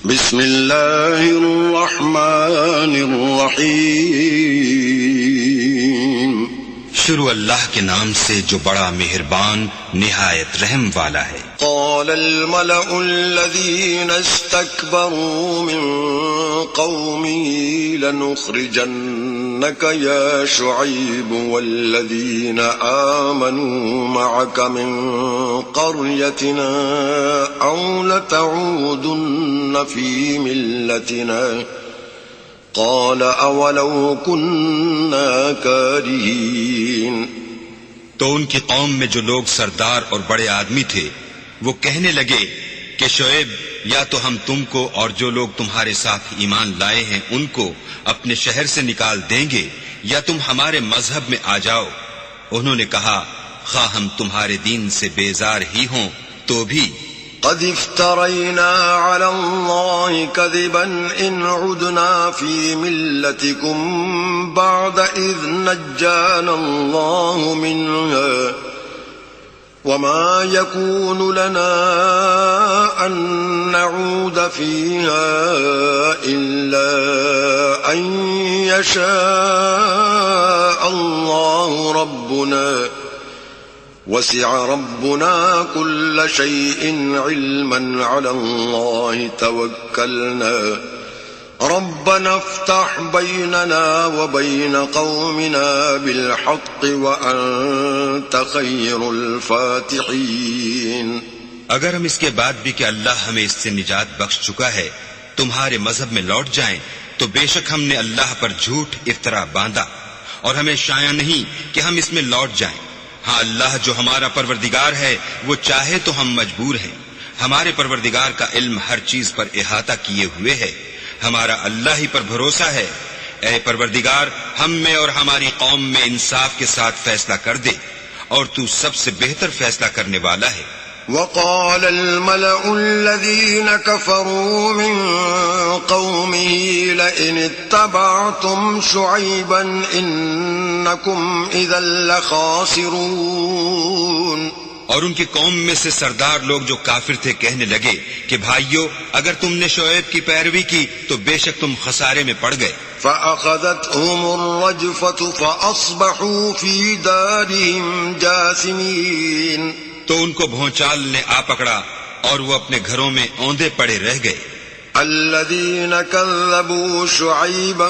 بسم اللہ الرحمن الرحیم۔ شروع اللہ کے نام سے جو بڑا مہربان نہایت رحم والا ہے۔ قال الملأ الذين استكبروا من قومه لنخرجنك يا شعيب والذين آمنوا معك من قريتنا أو لتعودن في ملتنا قال أولو كنا كارهين۔ تو ان کی قوم میں جو لوگ سردار اور بڑے آدمی تھے وہ کہنے لگے کہ شعیب یا تو ہم تم کو اور جو لوگ تمہارے ساتھ ایمان لائے ہیں ان کو اپنے شہر سے نکال دیں گے یا تم ہمارے مذہب میں آ جاؤ۔ انہوں نے کہا خواہ ہم تمہارے دین سے بیزار ہی ہوں تو بھی قد افترينا على الله كذبا إن عدنا في ملتكم بعد إذ نجانا الله منها وما يكون لنا أن نعود فيها إلا أن يشاء الله ربنا وسع ربنا كل شيء علما على الله توكلنا ربنا افتح بيننا وبين قومنا بالحق وأنت خير الفاتحين۔ اگر ہم اس کے بعد بھی کہ اللہ ہمیں اس سے نجات بخش چکا ہے تمہارے مذہب میں لوٹ جائیں تو بے شک ہم نے اللہ پر جھوٹ افطرا باندھا اور ہمیں شایع نہیں کہ ہم اس میں لوٹ جائیں۔ ہاں اللہ جو ہمارا پروردگار ہے وہ چاہے تو ہم مجبور ہیں، ہمارے پروردگار کا علم ہر چیز پر احاطہ کیے ہوئے ہے، ہمارا اللہ ہی پر بھروسہ ہے۔ اے پروردگار ہم میں اور ہماری قوم میں انصاف کے ساتھ فیصلہ کر دے اور تو سب سے بہتر فیصلہ کرنے والا ہے۔ وقال الملأ الذين كفروا من قومه لئن اتبعتم شعيبا إنكم إذا لخاسرون۔ اور ان کی قوم میں سے سردار لوگ جو کافر تھے کہنے لگے کہ بھائیو اگر تم نے شعیب کی پیروی کی تو بے شک تم خسارے میں پڑ گئے۔ فأخذتهم الرجفة فأصبحوا في دارهم جاثمين۔ تو ان کو بھونچال نے آ پکڑا اور وہ اپنے گھروں میں اوندے پڑے رہ گئے۔ الذين كذبوا شعيبا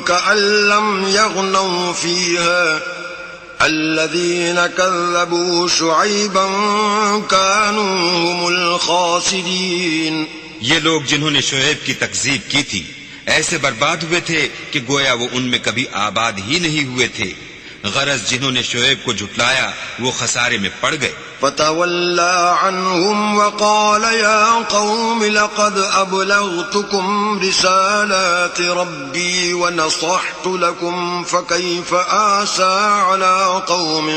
كأن لم يغنوا فيها الذين كذبوا شعيبا كانوا هم الخاسرين۔ یہ لوگ جنہوں نے شعیب کی تکذیب کی تھی ایسے برباد ہوئے تھے کہ گویا وہ ان میں کبھی آباد ہی نہیں ہوئے تھے۔ غرض جنہوں نے شعیب کو جھٹلایا وہ خسارے میں پڑ گئے۔ فتولى عنهم وقال يا قوم لقد أبلغتكم رسالات ربي ونصحت لكم فكيف آسى على قوم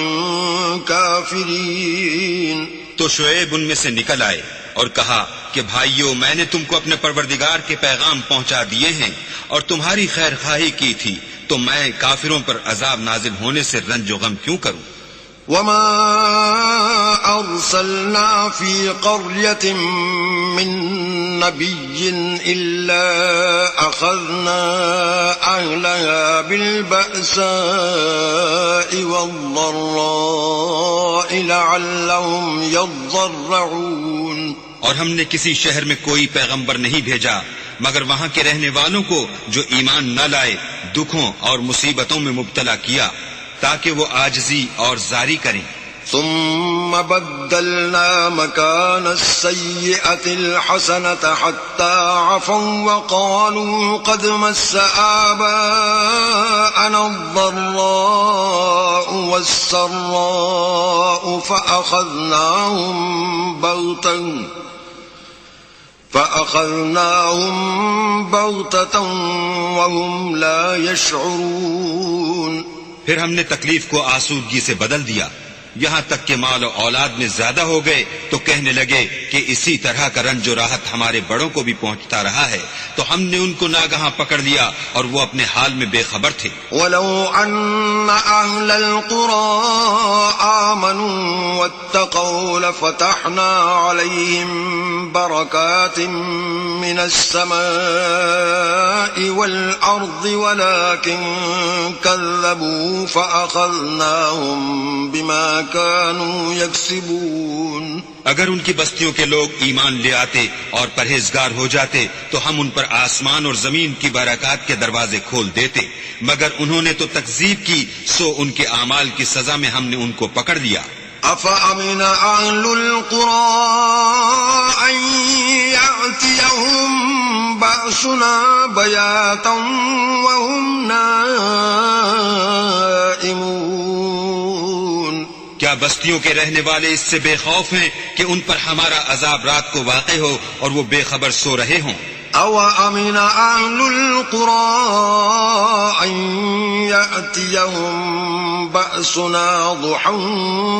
كافرين۔ تو شعیب ان میں سے نکل آئے اور کہا کہ بھائیو میں نے تم کو اپنے پروردگار کے پیغام پہنچا دیے ہیں اور تمہاری خیر خواہی کی تھی، تو میں کافروں پر عذاب نازل ہونے سے رنج و غم کیوں کروں؟ وما أرسلنا في قرية من نبي إلا أخذنا أهلها بالبأساء والضراء لعلهم يضرعون۔ اور ہم نے کسی شہر میں کوئی پیغمبر نہیں بھیجا مگر وہاں کے رہنے والوں کو جو ایمان نہ لائے دکھوں اور مصیبتوں میں مبتلا کیا تاکہ وہ عاجزی اور زاری کریں۔ ثم بدلنا مكان السيئة الحسنة حتى عفوا وقالوا قد مس آباءنا الضراء والسراء فأخذناهم بغتة وهم لا يشعرون۔ پھر ہم نے تکلیف کو آسودگی سے بدل دیا یہاں تک کہ مال و اولاد میں زیادہ ہو گئے تو کہنے لگے کہ اسی طرح کا رنج و راحت ہمارے بڑوں کو بھی پہنچتا رہا ہے، تو ہم نے ان کو ناگہاں پکڑ لیا اور وہ اپنے حال میں بے خبر تھے۔ وَلَوْ أَنَّ أَهْلَ الْقُرَىٰ آمَنُوا وَاتَّقَوْا لَفَتَحْنَا عَلَيْهِمْ بَرَكَاتٍ مِّنَ السَّمَاءِ وَالْأَرْضِ وَلَٰكِن كَذَّبُوا فَأَخَذْنَاهُم بِمَا كَانُوا يَكْسِبُونَ۔ اگر ان کی بستیوں کے لوگ ایمان لے آتے اور پرہیزگار ہو جاتے تو ہم ان پر آسمان اور زمین کی برکات کے دروازے کھول دیتے، مگر انہوں نے تو تکذیب کی، سو ان کے اعمال کی سزا میں ہم نے ان کو پکڑ لیا۔ أَفَأَمِنَ أَهْلُ الْقُرَىٰ أَن يَأْتِيَهُم بَأْسُنَا بَيَاتًا وَهُمْ نَائِمُونَ۔ کیا بستیوں کے رہنے والے اس سے بے خوف ہیں کہ ان پر ہمارا عذاب رات کو واقع ہو اور وہ بے خبر سو رہے ہوں؟ أَوَأَمِنَ أَهْلُ الْقُرَىٰ أَن يَأْتِيَهُم بَأْسُنَا ضُحًى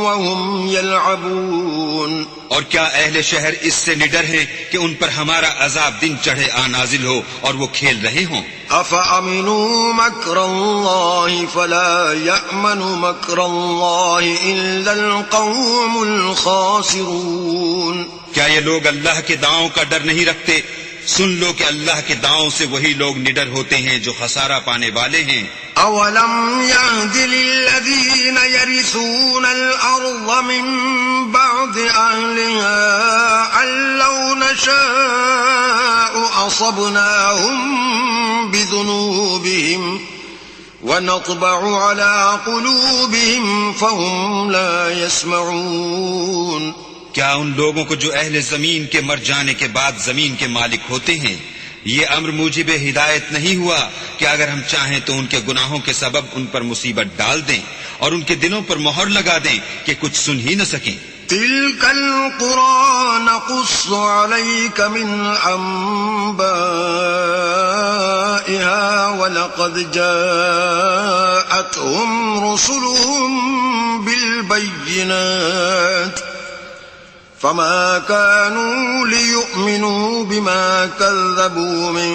وَهُمْ يَلْعَبُونَ۔ اور کیا اہل شہر اس سے نڈر ہیں کہ ان پر ہمارا عذاب دن چڑھے نازل ہو اور وہ کھیل رہے ہوں؟ أَفَأَمِنُوا مَكْرَ اللَّهِ فَلَا يَأْمَنُ مَكْرَ اللَّهِ إِلَّا الْقَوْمُ الْخَاسِرُونَ۔ کیا یہ لوگ اللہ کے داؤں کا ڈر نہیں رکھتے؟ سن لو کہ اللہ کے داؤں سے وہی لوگ نڈر ہوتے ہیں جو خسارہ پانے والے ہیں۔ أَوَلَمْ يَهْدِ لِلَّذِينَ يَرِثُونَ الْأَرْضَ مِن بَعْدِ أَهْلِهَا أَن لَّوْ نَشَاءُ أَصَبْنَاهُم بِذُنُوبِهِمْ وَنَطْبَعُ عَلَىٰ قُلُوبِهِمْ فَهُمْ لَا يَسْمَعُونَ۔ کیا ان لوگوں کو جو اہل زمین کے مر جانے کے بعد زمین کے مالک ہوتے ہیں یہ امر موجب ہدایت نہیں ہوا کہ اگر ہم چاہیں تو ان کے گناہوں کے سبب ان پر مصیبت ڈال دیں اور ان کے دلوں پر مہر لگا دیں کہ کچھ سن ہی نہ سکیں؟ تِلْكَ الْقُرَىٰ نَقُصُّ عَلَيْكَ مِنْ أَنبَائِهَا وَلَقَدْ جَاءَتْهُمْ رُسُلُهُم بِالْبَيِّنَاتِ فما كانوا ليؤمنوا بما كذبوا من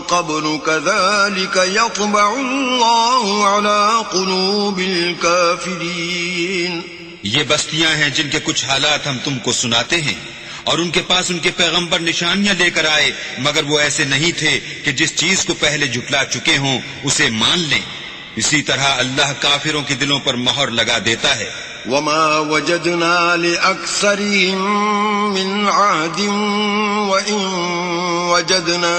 قبل كذلك يطبع الله على قلوب الكافرين۔ یہ بستیاں ہیں جن کے کچھ حالات ہم تم کو سناتے ہیں، اور ان کے پاس ان کے پیغمبر نشانیاں لے کر آئے، مگر وہ ایسے نہیں تھے کہ جس چیز کو پہلے جھٹلا چکے ہوں اسے مان لیں۔ اسی طرح اللہ کافروں کے دلوں پر مہر لگا دیتا ہے۔ وما وجدنا لأكثرهم من عهد وإن وجدنا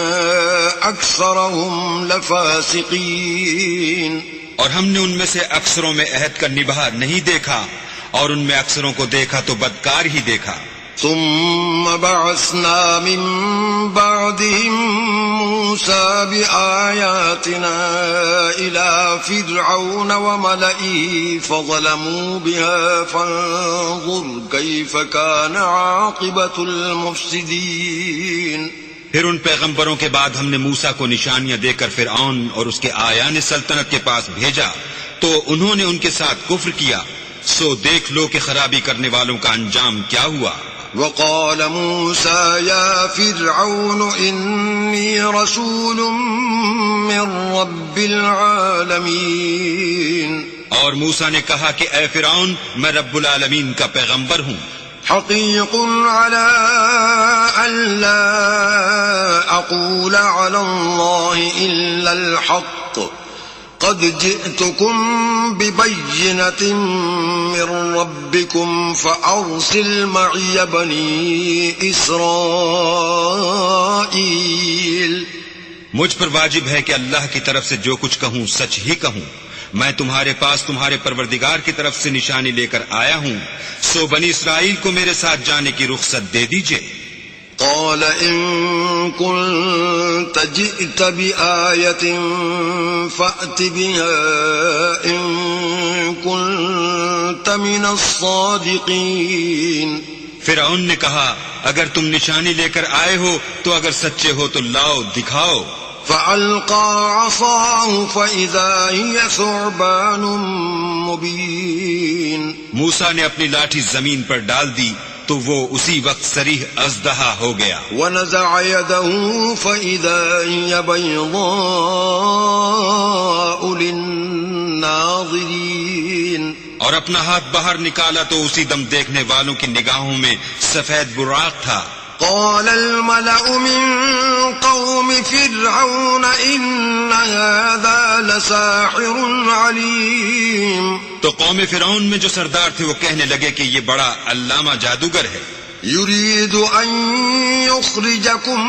أكثرهم لفاسقين۔ اور ہم نے ان میں سے اکثروں میں عہد کا نبھا نہیں دیکھا، اور ان میں اکثروں کو دیکھا تو بدکار ہی دیکھا۔ ثم بعثنا من بعدهم موسى بآياتنا إلى فرعون وملئه فظلموا بها فانظر كيف كان عاقبة المفسدين۔ پھر ان پیغمبروں کے بعد ہم نے موسیٰ کو نشانیاں دے کر فرعون اور اس کے آیان سلطنت کے پاس بھیجا تو انہوں نے ان کے ساتھ کفر کیا، سو دیکھ لو کہ خرابی کرنے والوں کا انجام کیا ہوا۔ وقال موسى يا فرعون إني رسول من رب العالمين۔ اور موسیٰ نے کہا کہ اے فرعون میں رب العالمین کا پیغمبر ہوں۔ حقيق على ألا أقول على الله إلا الحق قد جئتكم ببينة من ربكم فأرسل معي بني إسرائيل۔ مجھ پر واجب ہے کہ اللہ کی طرف سے جو کچھ کہوں سچ ہی کہوں۔ میں تمہارے پاس تمہارے پروردگار کی طرف سے نشانی لے کر آیا ہوں، سو بنی اسرائیل کو میرے ساتھ جانے کی رخصت دے دیجئے۔ قال إن كنت جئت بآية فأت بها إن كنت من الصادقين۔ فرعون نے کہا اگر تم نشانی لے کر آئے ہو تو اگر سچے ہو تو لاؤ دکھاؤ۔ فألقى عصاه فإذا هي ثعبان مبين. موسیٰ نے اپنی لاٹھی زمین پر ڈال دی تو وہ اسی وقت صریح اژدہا ہو گیا. ونزع يده فإذا هي بيضاء للناظرين. اور اپنا ہاتھ باہر نکالا تو اسی دم دیکھنے والوں کی نگاہوں میں سفید براق تھا. قال الملأ من قوم فرعون إن هذا لساحر عليم. تو قوم فرعون میں جو سردار تھے وہ کہنے لگے کہ یہ بڑا علامہ جادوگر ہے. يريد أن يخرجكم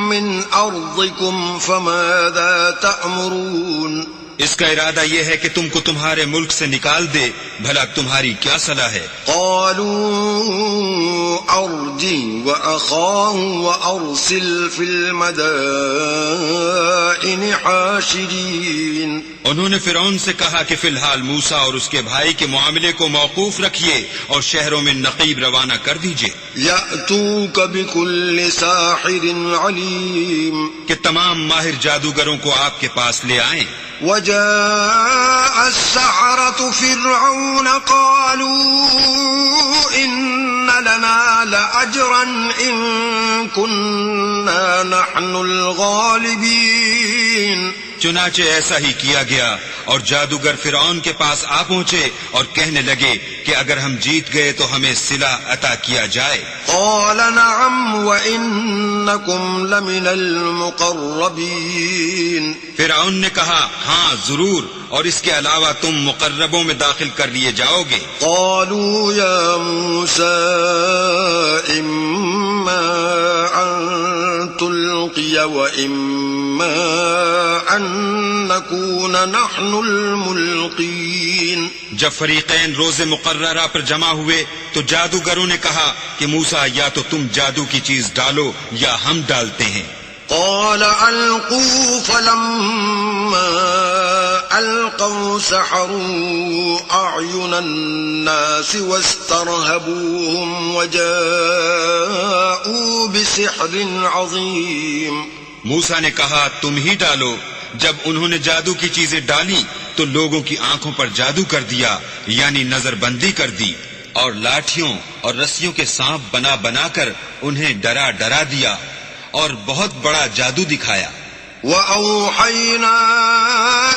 من أرضكم فماذا تأمرون. اس کا ارادہ یہ ہے کہ تم کو تمہارے ملک سے نکال دے، بھلا تمہاری کیا صلاح ہے؟ قالوا أرجه وأخاه وأرسل في المدائن حاشرين. انہوں نے فرعون سے کہا کہ فی الحال موسیٰ اور اس کے بھائی کے معاملے کو موقوف رکھیے اور شہروں میں نقیب روانہ کر دیجئے. يأتوك بكل ساحر عليم. کہ تمام ماہر جادوگروں کو آپ کے پاس لے آئیں. وجاء السحرة فرعون قالوا إن لنا لأجرا إن كنا نحن الغالبين. چنانچہ ایسا ہی کیا گیا اور جادوگر فرعون کے پاس آ پہنچے اور کہنے لگے کہ اگر ہم جیت گئے تو ہمیں صلہ عطا کیا جائے. قال نعم وإنكم لمن المقربين. فرعون نے کہا ہاں ضرور، اور اس کے علاوہ تم مقربوں میں داخل کر لیے جاؤ گے. قالوا يا موسى إما أن تلقي وإما أن نكون نحن الملقين. جب فریقین روز مقررہ پر جمع ہوئے تو جادوگروں نے کہا کہ موسیٰ یا تو تم جادو کی چیز ڈالو یا ہم ڈالتے ہیں. قال ألقوا فلما ألقوا سحروا أعين الناس واسترهبوهم وجاءوا بسحر عظيم. موسیٰ نے کہا تم ہی ڈالو. جب انہوں نے جادو کی چیزیں ڈالی تو لوگوں کی آنکھوں پر جادو کر دیا، یعنی نظر بندی کر دی، اور لاٹھیوں اور رسیوں کے سانپ بنا بنا کر انہیں ڈرا ڈرا دیا اور بہت بڑا جادو دکھایا. وَأَوْحَيْنَا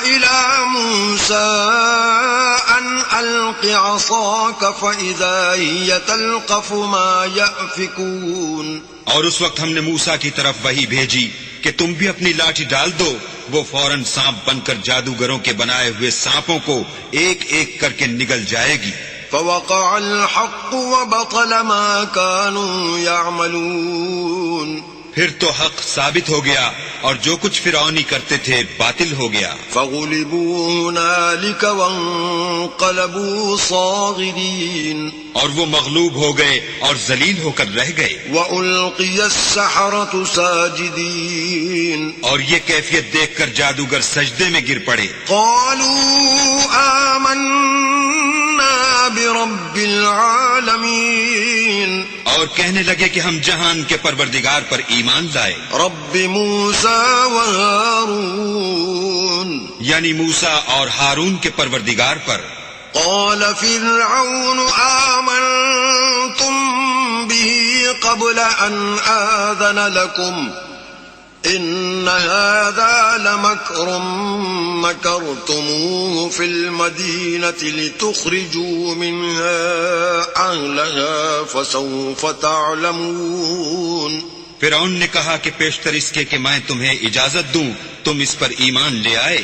إِلَى مُوسَىٰ أَنْ أَلْقِ عَصَاكَ فَإِذَا هِيَ تَلْقَفُ مَا يَأْفِكُونَ. اور اس وقت ہم نے موسیٰ کی طرف وحی بھیجی کہ تم بھی اپنی لاٹھی ڈال دو. وہ فوراً سانپ بن کر جادوگروں کے بنائے ہوئے سانپوں کو ایک ایک کر کے نگل جائے گی. فَوَقَعَ الْحَقُّ وَبَطَلَ مَا كَانُوا يَعْمَلُونَ. پھر تو حق ثابت ہو گیا اور جو کچھ فرعونی کرتے تھے باطل ہو گیا. فَغُلِبُوا هُنَالِكَ وَانقَلَبُوا صَاغِرِينَ. اور وہ مغلوب ہو گئے اور ذلیل ہو کر رہ گئے. وَأُلْقِيَ السَّحَرَةُ سَاجِدِينَ. اور یہ کیفیت دیکھ کر جادوگر سجدے میں گر پڑے. قَالُوا آمَنَّا بِرَبِّ الْعَالَمِينَ. اور کہنے لگے کہ ہم جہان کے پروردگار پر ایمان لائے. رب موسیٰ و ہارون. یعنی موسیٰ اور ہارون کے پروردگار پر. قال فرعون آمنتم به قبل ان آذن لكم ان هذا لمكر مكرتموه في المدينة لتخرجوا منها أهلها فسوف تعلمون. فرعون نے کہا کہ پیشتر اس کے کہ میں تمہیں اجازت دوں تم اس پر ایمان لے آئے.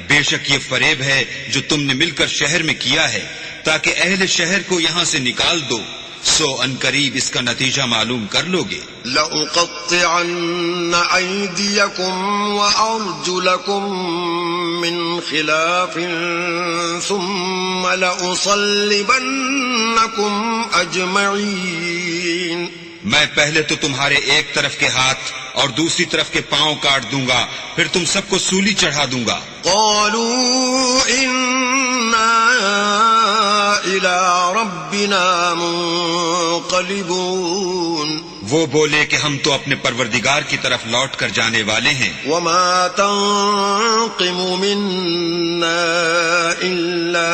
بے شک یہ فریب ہے جو تم نے مل کر شہر میں کیا ہے تاکہ اہل شہر کو یہاں سے نکال دو، سو ان قریب اس کا نتیجہ معلوم کر لو گے. لَأُقَطِّعَنَّ أَيْدِيَكُمْ وَأَرْجُلَكُمْ مِنْ خِلَافٍ ثُمَّ لَأُصَلِّبَنَّكُمْ أَجْمَعِينَ. میں پہلے تو تمہارے ایک طرف کے ہاتھ اور دوسری طرف کے پاؤں کاٹ دوں گا، پھر تم سب کو سولی چڑھا دوں گا. قالوا إنا إلى ربنا منقلبون. وہ بولے کہ ہم تو اپنے پروردگار کی طرف لوٹ کر جانے والے ہیں. وما تنقم منا إلا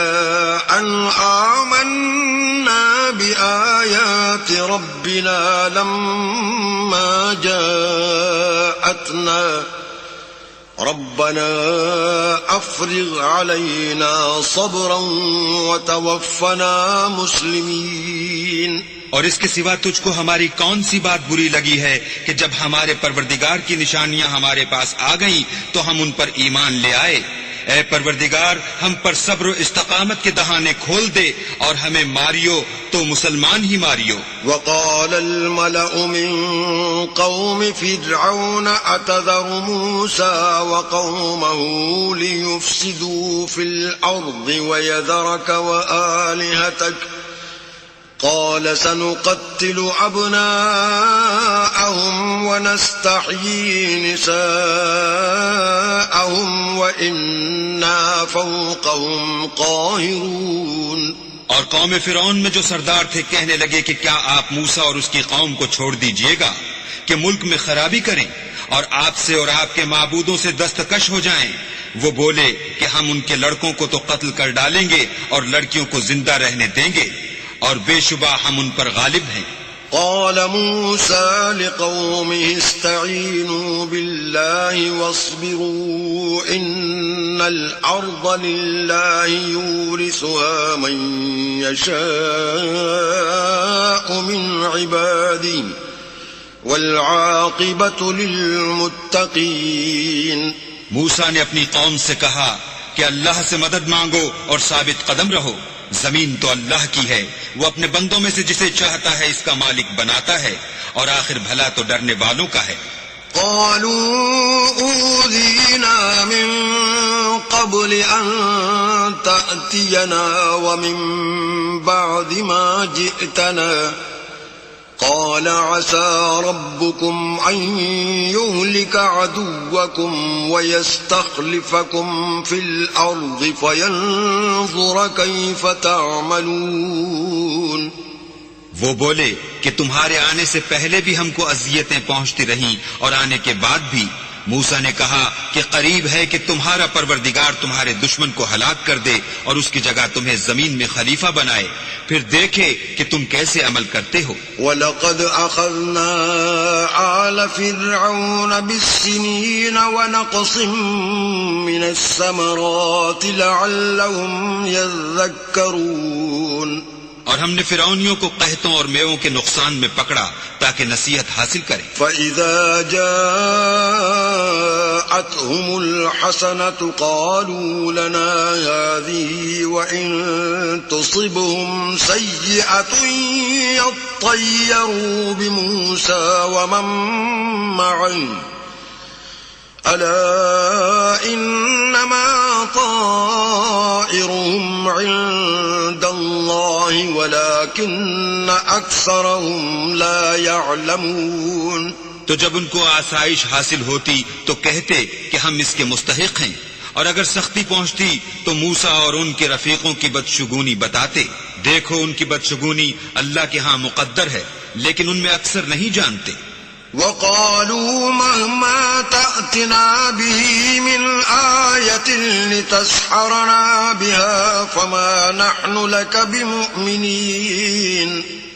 أن آمنا بآيات ربنا لما جاءتنا ربنا أفرغ علينا صبرا وتوفنا مسلمين. اور اس کے سوا تجھ کو ہماری کون سی بات بری لگی ہے کہ جب ہمارے پروردگار کی نشانیاں ہمارے پاس آ گئیں تو ہم ان پر ایمان لے آئے. اے پروردگار ہم پر صبر و استقامت کے دہانے کھول دے اور ہمیں ماریو تو مسلمان ہی ماریو. وقال الملأ من قوم فرعون أتذر موسى وقومه ليفسدوا في الأرض ويذرك وآلهتك قال سنقتل أبناءهم ونستحيي نساءهم وإنا فوقهم قاهرون. اور قوم فرعون میں جو سردار تھے کہنے لگے کہ کیا آپ موسیٰ اور اس کی قوم کو چھوڑ دیجئے گا کہ ملک میں خرابی کریں اور آپ سے اور آپ کے معبودوں سے دستکش ہو جائیں. وہ بولے کہ ہم ان کے لڑکوں کو تو قتل کر ڈالیں گے اور لڑکیوں کو زندہ رہنے دیں گے اور بے شبہ ہم ان پر غالب ہیں. قال موسى لقومه استعينوا بالله واصبروا إن الأرض لله يورثها من يشاء من عباده والعاقبة للمتقين. موسیٰ نے اپنی قوم سے کہا کہ اللہ سے مدد مانگو اور ثابت قدم رہو. زمین تو اللہ کی ہے، وہ اپنے بندوں میں سے جسے چاہتا ہے اس کا مالک بناتا ہے اور آخر بھلا تو ڈرنے والوں کا ہے. قالوا أوذينا من قبل أن تأتينا ومن بعد ما جئتنا قال عسى ربكم أن يهلك عدوكم ويستخلفكم في الأرض فينظر كيف تعملون. وہ بولے کہ تمہارے آنے سے پہلے بھی ہم کو اذیتیں پہنچتی رہیں اور آنے کے بعد بھی. موسیٰ نے کہا کہ قریب ہے کہ تمہارا پروردگار تمہارے دشمن کو ہلاک کر دے اور اس کی جگہ تمہیں زمین میں خلیفہ بنائے، پھر دیکھے کہ تم کیسے عمل کرتے ہو. وَلَقَدْ أَخَذْنَا آلَ فِرْعَوْنَ بِالسِّنِينَ وَنَقْصٍ مِّنَ الثَّمَرَاتِ لَعَلَّهُمْ يَذَّكَّرُونَ. اور ہم نے فرعونیوں کو قحطوں اور میووں کے نقصان میں پکڑا تاکہ نصیحت حاصل کریں. فَإِذَا جَاءَتْهُمُ الْحَسَنَةُ قَالُوا لَنَا هَذِهِ وَإِن تُصِبْهُمْ سَيِّئَةٌ يَطَّيَّرُوا بِمُوسَى وَمَن مَّعَهُ أَلَا إِنَّمَا طَائِرُهُمْ عِندَ اللَّهِ وَلَكِنَّ أَكْثَرَهُمْ لَا يَعْلَمُونَ. تو جب ان کو آسائش حاصل ہوتی تو کہتے کہ ہم اس کے مستحق ہیں، اور اگر سختی پہنچتی تو موسیٰ اور ان کے رفیقوں کی بدشگونی بتاتے. دیکھو ان کی بدشگونی اللہ کے ہاں مقدر ہے، لیکن ان میں اکثر نہیں جانتے. وَقَالُوا مَهْمَا تَأْتِنَا بِهِ مِنْ آيَةٍ لِتَسْحَرَنَا بِهَا فَمَا نَحْنُ لَكَ بِمُؤْمِنِينَ.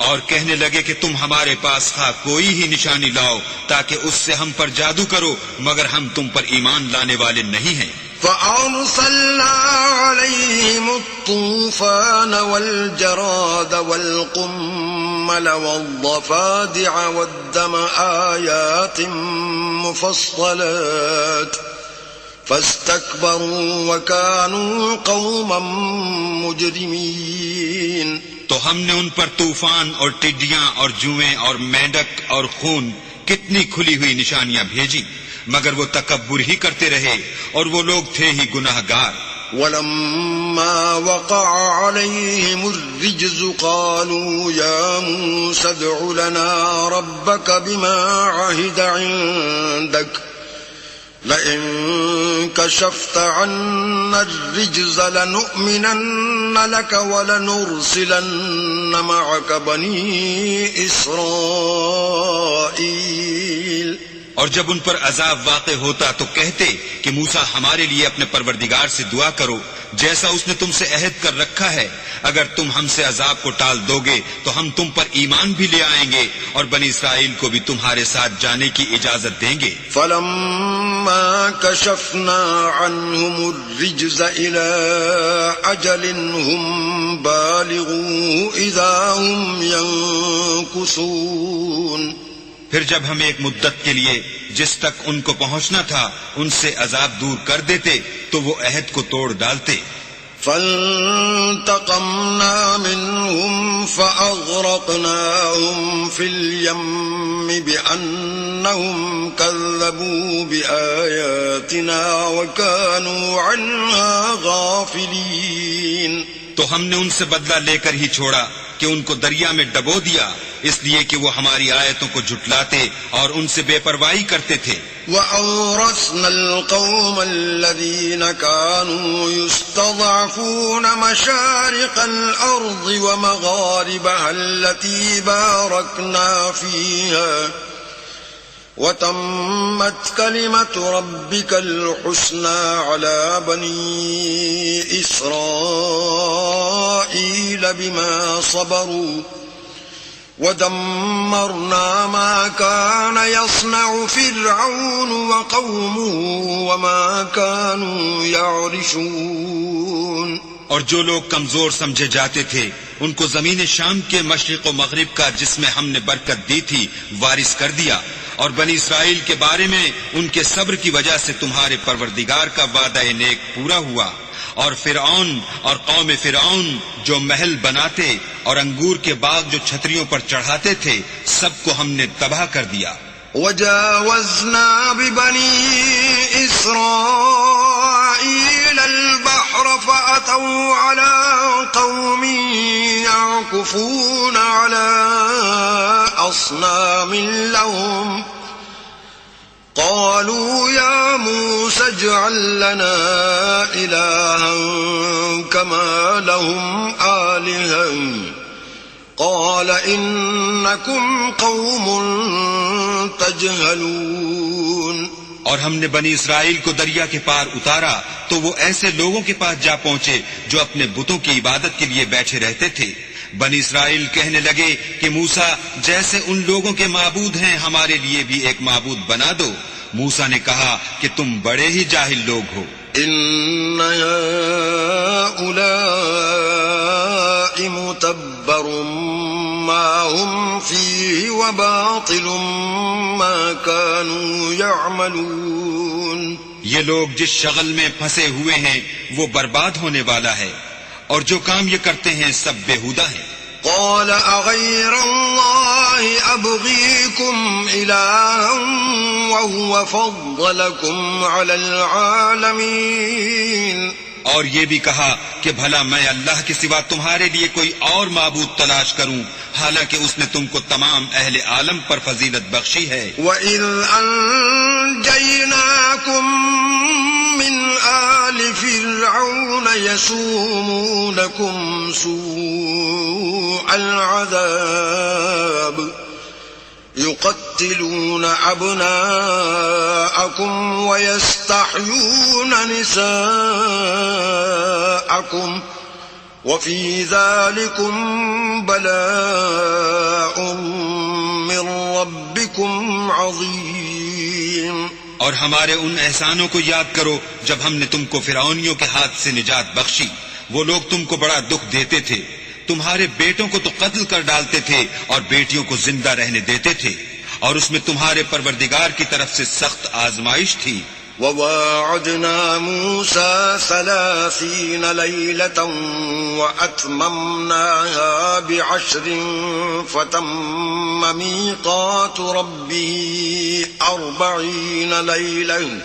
اور کہنے لگے کہ تم ہمارے پاس کوئی ہی نشانی لاؤ تاکہ اس سے ہم پر جادو کرو، مگر ہم تم پر ایمان لانے والے نہیں ہیں. فَأَرْسَلْنَا عَلَيْهِمُ الطُّوفَانَ وَالْجَرَادَ وَالْقُمَّلَ وَالضَّفَادِعَ وَالدَّمَ آيَاتٍ مُفَصَّلَاتٍ فَاسْتَكْبَرُوا وَكَانُوا قَوْمًا مُجْرِمِينَ. تو ہم نے ان پر طوفان اور ٹڈیاں اور جوئیں اور مینڈک اور خون کتنی کھلی ہوئی نشانیاں بھیجی، مگر وہ تکبر ہی کرتے رہے اور وہ لوگ تھے ہی گناہ گار. وَلَمَّا وَقَعَ عَلَيْهِمُ الرِّجْزُ قَالُوا يَا مُوسَى ادْعُ لَنَا رَبَّكَ بِمَا عَهِدَ عِندَكَ لئن كشفت عنا الرجز لنؤمنن لك ولنرسلن معك بني إسرائيل. اور جب ان پر عذاب واقع ہوتا تو کہتے کہ موسیٰ ہمارے لیے اپنے پروردگار سے دعا کرو جیسا اس نے تم سے عہد کر رکھا ہے. اگر تم ہم سے عذاب کو ٹال دو گے تو ہم تم پر ایمان بھی لے آئیں گے اور بنی اسرائیل کو بھی تمہارے ساتھ جانے کی اجازت دیں گے. فلما كشفنا عنهم الرجز إلى أجل هم بالغوه إذا هم ينكثون. پھر جب ہم ایک مدت کے لیے جس تک ان کو پہنچنا تھا ان سے عذاب دور کر دیتے تو وہ عہد کو توڑ ڈالتے. فانتقمنا منهم فأغرقناهم في اليم بأنهم كذبوا بآياتنا وكانوا عنها غافلين. تو ہم نے ان سے بدلہ لے کر ہی چھوڑا کہ ان کو دریا میں ڈبو دیا اس لیے کہ وہ ہماری آیتوں کو جھٹلاتے اور ان سے بے پرواہی کرتے تھے. وَأَوْرَثْنَا الْقَوْمَ الَّذِينَ كَانُوا يُسْتَضْعَفُونَ مَشَارِقَ الْأَرْضِ وَمَغَارِبَهَا الَّتِي بَارَكْنَا فِيهَا وَتَمَّتْ كَلِمَةُ رَبِّكَ الْحُسْنَى عَلَى بَنِي إِسْرَائِيلَ بِمَا صَبَرُوا وَدَمَّرْنَا مَا كَانَ يَصْنَعُ فِرْعَوْنُ وَقَوْمُهُ وَمَا كَانُوا يَعْرِشُونَ. اور جو لوگ کمزور سمجھے جاتے تھے ان کو زمین شام کے مشرق و مغرب کا جس میں ہم نے برکت دی تھی وارث کر دیا. اور بنی اسرائیل کے بارے میں ان کے صبر کی وجہ سے تمہارے پروردگار کا وعدہ نیک پورا ہوا. اور فرعون اور قوم فرعون جو محل بناتے اور انگور کے باغ جو چھتریوں پر چڑھاتے تھے سب کو ہم نے تباہ کر دیا. وجاوزنا ببني إسرائيل البحر فأتوا على قوم يعكفون على أصنام لهم قالوا يا موسى اجعل لنا إلها كما لهم آلهة قال إنكم قوم تجهلون. اور ہم نے بنی اسرائیل کو دریا کے پار اتارا تو وہ ایسے لوگوں کے پاس جا پہنچے جو اپنے بتوں کی عبادت کے لیے بیٹھے رہتے تھے. بنی اسرائیل کہنے لگے کہ موسیٰ جیسے ان لوگوں کے معبود ہیں ہمارے لیے بھی ایک معبود بنا دو. موسیٰ نے کہا کہ تم بڑے ہی جاہل لوگ ہو. ان هؤلاء متبر ما هم فيه وباطل ما كانوا يعملون. یہ لوگ جس شغل میں پھنسے ہوئے ہیں وہ برباد ہونے والا ہے اور جو کام یہ کرتے ہیں سب بیہودہ ہیں. قال اغير الله ابغيكم الها وهو فضلكم على العالمين. اور یہ بھی کہا کہ بھلا میں اللہ کے سوا تمہارے لیے کوئی اور معبود تلاش کروں حالانکہ اس نے تم کو تمام اہل عالم پر فضیلت بخشی ہے. وَإِذْ أَنْجَيْنَاكُمْ مِنْ آلِ فِرْعَوْنَ يَسُومُونَكُمْ سُوءَ الْعَذَابِ يُقَتِّلُونَ أَبْنَاءَكُمْ وَيَسْتَحْيُونَ نِسَاءَكُمْ وَفِي ذَلِكُمْ بَلَاءٌ مِّن رَّبِّكُمْ عَظِيمٌ. اور ہمارے ان احسانوں کو یاد کرو جب ہم نے تم کو فرعونیوں کے ہاتھ سے نجات بخشی. وہ لوگ تم کو بڑا دکھ دیتے تھے. تمہارے بیٹوں کو تو قتل کر ڈالتے تھے اور بیٹیوں کو زندہ رہنے دیتے تھے اور اس میں تمہارے پروردگار کی طرف سے سخت آزمائش تھی. وَوَاعَدْنَا مُوسَى 30 لَيْلَةً وَأَتْمَمْنَاهَا ب10 فَتَمَّ مِيقَاتُ رَبِّهِ 40 لَيْلَةً.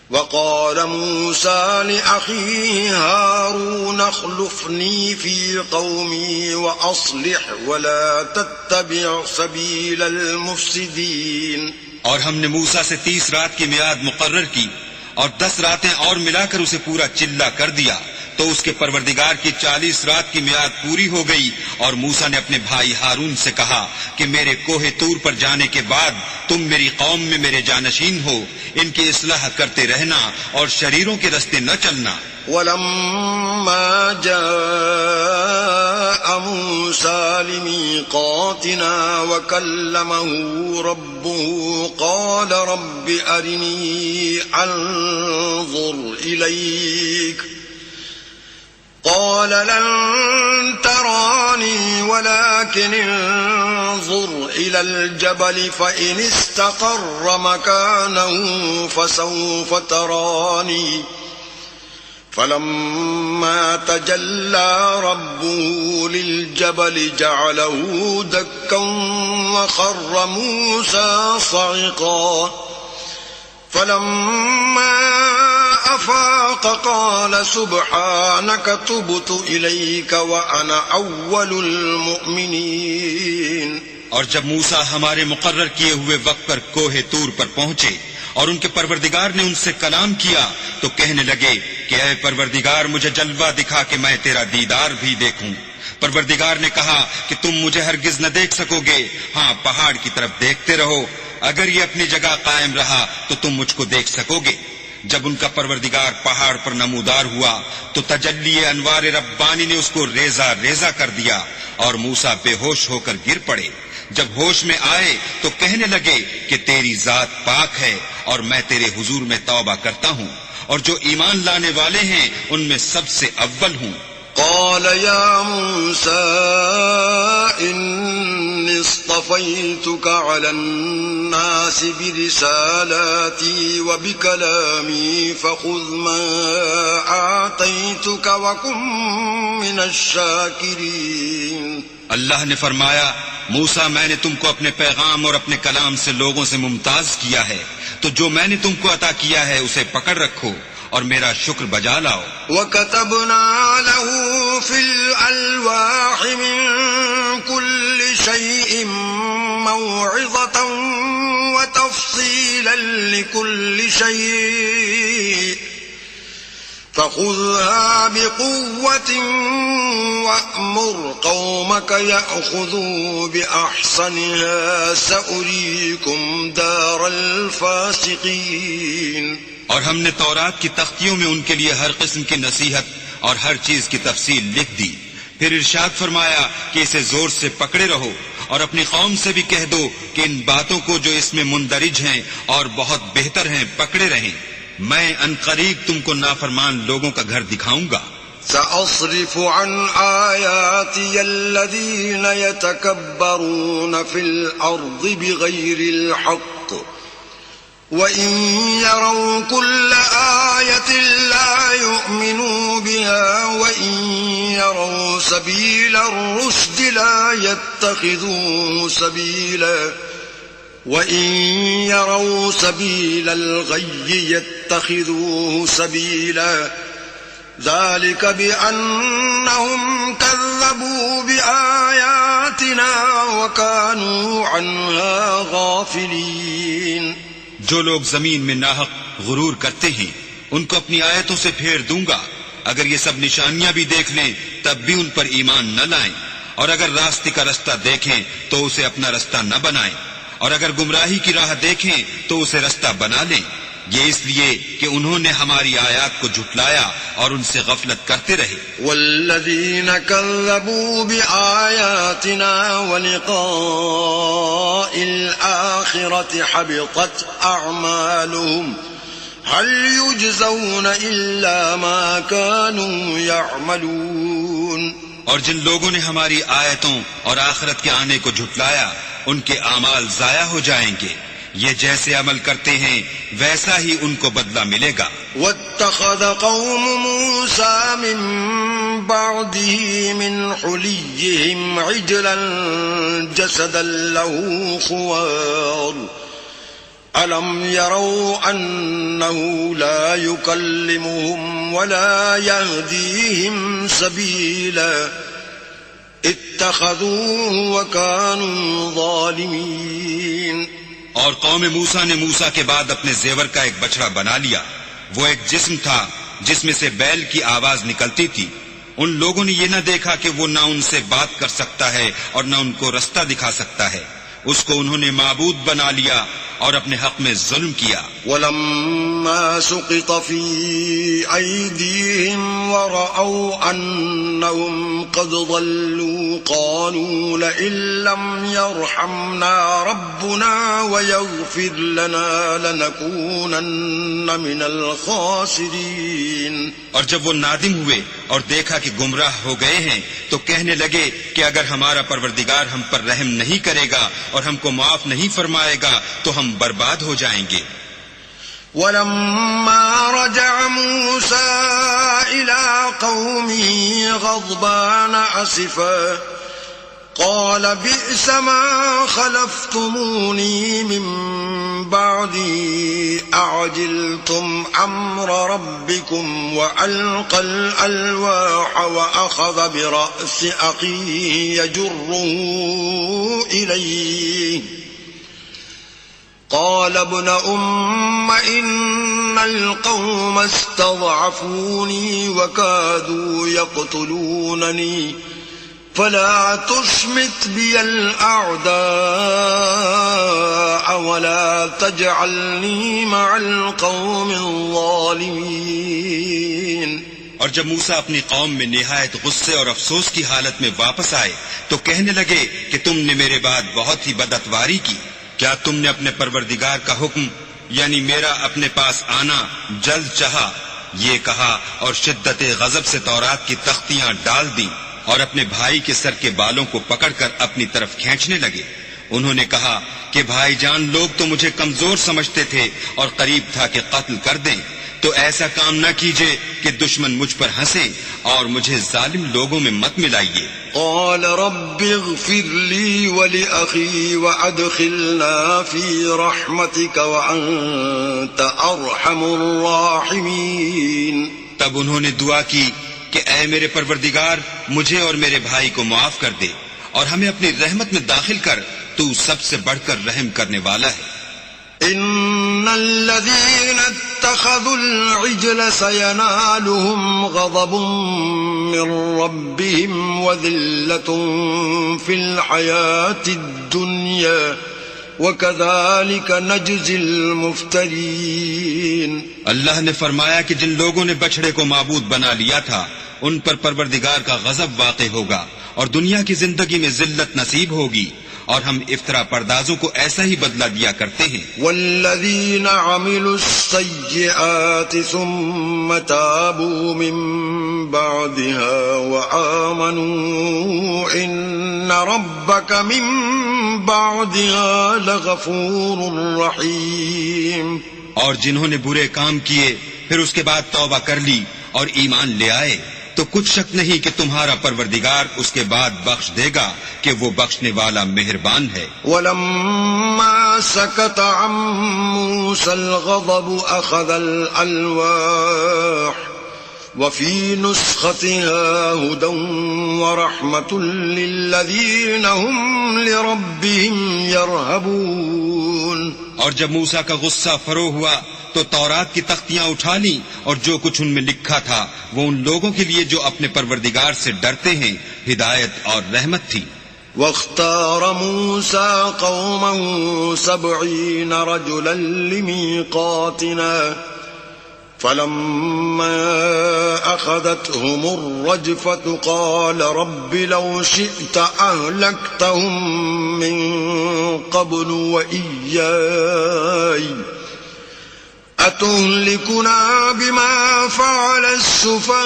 وَقَالَ مُوسَى لِأَخِيهِ هَارُونَ اخْلُفْنِي فِي قَوْمِي وَأَصْلِحْ وَلَا تَتَّبِعْ سَبِيلَ الْمُفْسِدِينَ. اور ہم نے موسیٰ سے 30 رات کی میعاد مقرر کی اور 10 راتیں اور ملا کر اسے پورا چلہ کر دیا، تو اس کے پروردگار کی 40 رات کی میعاد پوری ہو گئی۔ اور موسیٰ نے اپنے بھائی ہارون سے کہا کہ میرے کوہ طور پر جانے کے بعد تم میری قوم میں میرے جانشین ہو، ان کی اصلاح کرتے رہنا اور شریروں کے رستے نہ چلنا۔ ولما جاء موسى لميقاتنا وكلمه ربه قال رب أرني أنظر إليك قال لن تراني ولكن انظر إلى الجبل فإن استقر مكانه فسوف تراني فلما تجلى ربه للجبل جعله دكا وخر موسى صعقا فلما أفاق قال سبحانك تبت إليك وأنا أول المؤمنين۔ اور جب موسیٰ ہمارے مقرر کیے ہوئے وقت پر کوہ طور پر پہنچے اور ان کے پروردگار نے ان سے کلام کیا تو کہنے لگے کہ اے پروردگار مجھے جلوہ دکھا کہ میں تیرا دیدار بھی دیکھوں۔ پروردگار نے کہا کہ تم مجھے ہرگز نہ دیکھ سکو گے، ہاں پہاڑ کی طرف دیکھتے رہو، اگر یہ اپنی جگہ قائم رہا تو تم مجھ کو دیکھ سکو گے۔ جب ان کا پروردگار پہاڑ پر نمودار ہوا تو تجلی انوار ربانی نے اس کو ریزہ ریزہ کر دیا اور موسیٰ بے ہوش ہو کر گر پڑے۔ جب ہوش میں آئے تو کہنے لگے کہ تیری ذات پاک ہے اور میں تیرے حضور میں توبہ کرتا ہوں، اور جو ایمان لانے والے ہیں ان میں سب سے اول ہوں۔ قال يا موسى إني اصطفيتك على الناس برسالاتي وبكلامي فخذ ما آتيتك وكن من الشاكرين۔ اللہ نے فرمایا موسیٰ میں نے تم کو اپنے پیغام اور اپنے کلام سے لوگوں سے ممتاز کیا ہے، تو جو میں نے تم کو عطا کیا ہے اسے پکڑ رکھو اور میرا شکر بجا لاؤ۔ وَكَتَبْنَا لَهُ فِي الْأَلْوَاحِ مِن كُلِّ شَيْءٍ مَّوْعِظَةً وَتَفْصِيلًا لِكُلِّ شَيْءٍ فَخُذْهَا بِقُوَّةٍ وَأْمُرْ قَوْمَكَ يَأْخُذُوا بِأَحْسَنِهَا سَأُرِيكُمْ دَارَ الْفَاسِقِينَ۔ اور ہم نے تورات کی تختیوں میں ان کے لیے ہر قسم کی نصیحت اور ہر چیز کی تفصیل لکھ دی۔ پھر ارشاد فرمایا کہ اسے زور سے پکڑے رہو اور اپنی قوم سے بھی کہہ دو کہ ان باتوں کو جو اس میں مندرج ہیں اور بہت بہتر ہیں پکڑے رہیں، میں عنقریب تم کو نافرمان لوگوں کا گھر دکھاؤں گا۔ سأصرف عن آياتي الذين يتكبرون في الأرض بغير الحق وإن يروا كل آية لا يؤمنوا بها وإن يروا سبيل الرشد لا يتخذوه سبيلا وإن يروا سبيل الغي يتخذوه سبيلا ذلك بأنهم كذبوا بآياتنا وكانوا عنها غافلين۔ جو لوگ زمین میں ناحق غرور کرتے ہیں ان کو اپنی آیتوں سے پھیر دوں گا، اگر یہ سب نشانیاں بھی دیکھ لیں تب بھی ان پر ایمان نہ لائیں، اور اگر راستے کا رستہ دیکھیں تو اسے اپنا رستہ نہ بنائیں، اور اگر گمراہی کی راہ دیکھیں تو اسے رستہ بنا لیں، یہ اس لیے کہ انہوں نے ہماری آیات کو جھٹلایا اور ان سے غفلت کرتے رہے۔ والذین کذبوا بآیاتنا ولقاء الآخرة حبطت اعمالهم هل يجزون الا ما كانوا يعملون۔ اور جن لوگوں نے ہماری آیتوں اور آخرت کے آنے کو جھٹلایا ان کے اعمال ضائع ہو جائیں گے، یہ جیسے عمل کرتے ہیں ویسا ہی ان کو بدلہ ملے گا۔ واتخذ قوم موسى من بعده من حليهم عجلا جسدا له خوار ألم يروا أنه لا يكلمهم ولا يهديهم سبيلا اتخذوه وكانوا ظالمين۔ اور قوم موسیٰ نے موسیٰ کے بعد اپنے زیور کا ایک بچڑا بنا لیا. وہ ایک جسم تھا جس میں سے بیل کی آواز نکلتی تھی. ان لوگوں نے یہ نہ دیکھا کہ وہ نہ ان سے بات کر سکتا ہے اور نہ ان کو رستہ دکھا سکتا ہے. اس کو انہوں نے معبود بنا لیا اور اپنے حق میں ظلم کیا. ولما سقط في أيديهم ورأوا أنهم قد ضلوا قالوا لئن لم يرحمنا ربنا ويغفر لنا لنكونن من الخاسرين. اور جب وہ نادم ہوئے اور دیکھا کہ گمراہ ہو گئے ہیں تو کہنے لگے کہ اگر ہمارا پروردگار ہم پر رحم نہیں کرے گا اور ہم کو معاف نہیں فرمائے گا تو ہم برباد ہو جائیں گے. ولما رجع موسى إلى قومه غضبان أسفا قال بئس ما خلفتموني من بعدي أعجلتم أمر ربكم وألقى الألواح وأخذ برأس أخيه يجره إليه قال ابن أم إن القوم استضعفوني وكادوا يقتلونني فلا تشمت بي الأعداء ولا تجعلني مع القوم الظالمين. اور جب موسیٰ اپنی قوم میں نہایت غصے اور افسوس کی حالت میں واپس آئے تو کہنے لگے کہ تم نے میرے بعد بہت ہی بدعتواری کی. کیا تم نے اپنے پروردگار کا حکم یعنی میرا اپنے پاس آنا جلد چاہا؟ یہ کہا اور شدت غضب سے تورات کی تختیاں ڈال دیں اور اپنے بھائی کے سر کے بالوں کو پکڑ کر اپنی طرف کھینچنے لگے. انہوں نے کہا کہ بھائی جان لوگ تو مجھے کمزور سمجھتے تھے اور قریب تھا کہ قتل کر دیں، تو ایسا کام نہ کیجیے کہ دشمن مجھ پر ہنسیں اور مجھے ظالم لوگوں میں مت ملائیے. قال رب اغفر لي ولأخي وأدخلنا في رحمتك وأنت أرحم الراحمين. تب انہوں نے دعا کی کہ اے میرے پروردگار مجھے اور میرے بھائی کو معاف کر دے اور ہمیں اپنی رحمت میں داخل کر، تو سب سے بڑھ کر رحم کرنے والا ہے. إن الذين اتخذوا العجل سينالهم غضب من ربهم وذلة في الحياة الدنيا وكذلك نجزي المفترين. اللہ نے فرمایا کہ جن لوگوں نے بچڑے کو معبود بنا لیا تھا ان پر پروردگار کا غضب واقع ہوگا اور دنیا کی زندگی میں ذلت نصیب ہوگی، اور ہم افطرا پردازوں کو ایسا ہی بدلہ دیا کرتے ہیں. والذین عملوا السیئات ثم تابوا من بعدها وآمنوا ان ربک من بعدها لغفور رحیم. اور جنہوں نے برے کام کیے پھر اس کے بعد توبہ کر لی اور ایمان لے آئے تو کچھ شک نہیں کہ تمہارا پروردگار اس کے بعد بخش دے گا کہ وہ بخشنے والا مہربان ہے. وَلَمَّا سَكَتَ عَن مُوسَى الْغَضَبُ أَخَذَ الْأَلْوَاحَ وَفِي نُسْخَتِهَا هُدًى وَرَحْمَةٌ لِّلَّذِينَ هُمْ لِرَبِّهِمْ يَرْهَبُونَ. اور جب موسیٰ کا غصہ فرو ہوا تو تورات کی تختیاں اٹھا لیں اور جو کچھ ان میں لکھا تھا وہ ان لوگوں کے لیے جو اپنے پروردگار سے ڈرتے ہیں ہدایت اور رحمت تھی. واختار موسى قومه 70 رجلا لميقاتنا فلما أخذتهم الرجفة قال رب لو شئت أهلكتهم من قبل وإياي أتهلكنا بما فعل السفهاء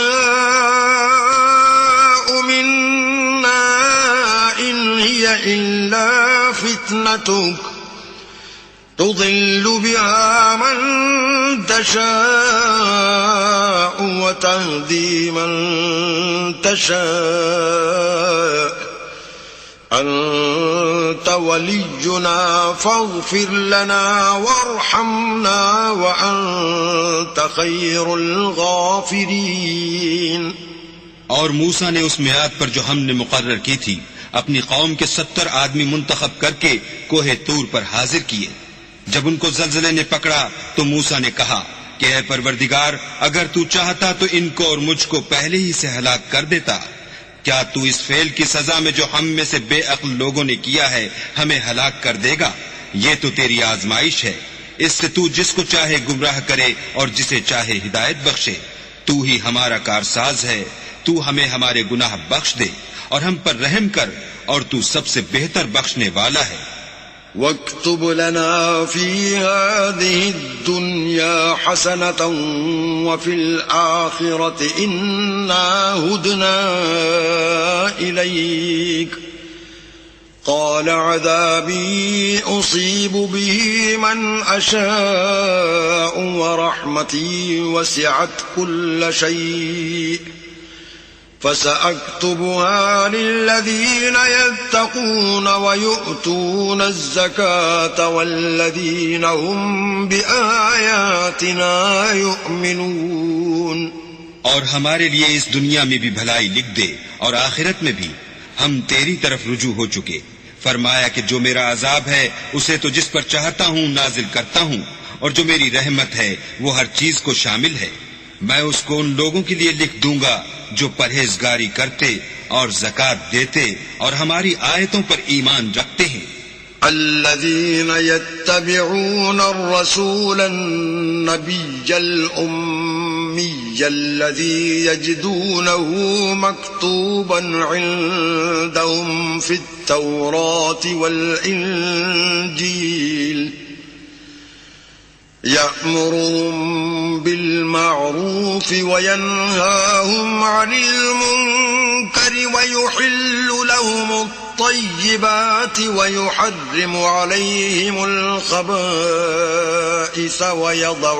منا إن هي إلا فتنتك تضل بها من تشاء وتهدي من تشاء أنت ولينا فاغفر لنا وارحمنا وأنت خير الغافرين. اور موسیٰ نے اس میعاد پر جو ہم نے مقرر کی تھی اپنی قوم کے 70 آدمی منتخب کر کے کوہ طور پر حاضر کیے. جب ان کو زلزلے نے پکڑا تو موسیٰ نے کہا کہ اے پروردگار، اگر تو چاہتا تو ان کو اور مجھ کو پہلے ہی سے ہلاک کر دیتا۔ کیا تو اس فعل کی سزا میں جو ہم میں سے بے عقل لوگوں نے کیا ہے ہمیں ہلاک کر دے گا؟ یہ تو تیری آزمائش ہے، اس سے تو جس کو چاہے گمراہ کرے اور جسے چاہے ہدایت بخشے۔ تو ہی ہمارا کارساز ہے، تو ہمیں ہمارے گناہ بخش دے اور ہم پر رحم کر، اور تو سب سے بہتر بخشنے والا ہے۔ واكتب لنا في هذه الدنيا حسنة وفي الآخرة إنا هدنا إليك قال عذابي أصيب به من أشاء ورحمتي وسعت كل شيء فسأكتبها للذين يتقون ويؤتون الزكاة والذين هم بآياتنا يؤمنون۔ اور ہمارے لیے اس دنیا میں بھی بھلائی لکھ دے اور آخرت میں بھی، ہم تیری طرف رجوع ہو چکے۔ فرمایا کہ جو میرا عذاب ہے اسے تو جس پر چاہتا ہوں نازل کرتا ہوں، اور جو میری رحمت ہے وہ ہر چیز کو شامل ہے۔ میں اس کو ان لوگوں کے لیے لکھ دوں گا جو پرہیزگاری کرتے اور زکات دیتے اور ہماری آیتوں پر ایمان رکھتے ہیں۔ الذين يتبعون الرسول النبي الأمي الذي يجدونه مكتوبا عندهم في التوراة والإنجيل يأمرهم بالمعروف وينهاهم عن المنكر ويحل لهم الطيبات ويحرم عليهم الخبائث ويضع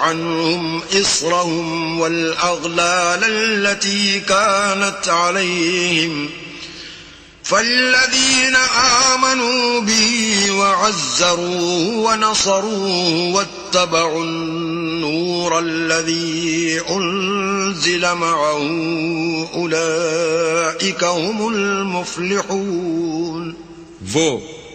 عنهم إصرهم والأغلال التي كانت عليهم فالذين آمنوا به وعزروه ونصروه واتبعوا النور الذي أنزل معه أولئك هم المفلحون۔ وہ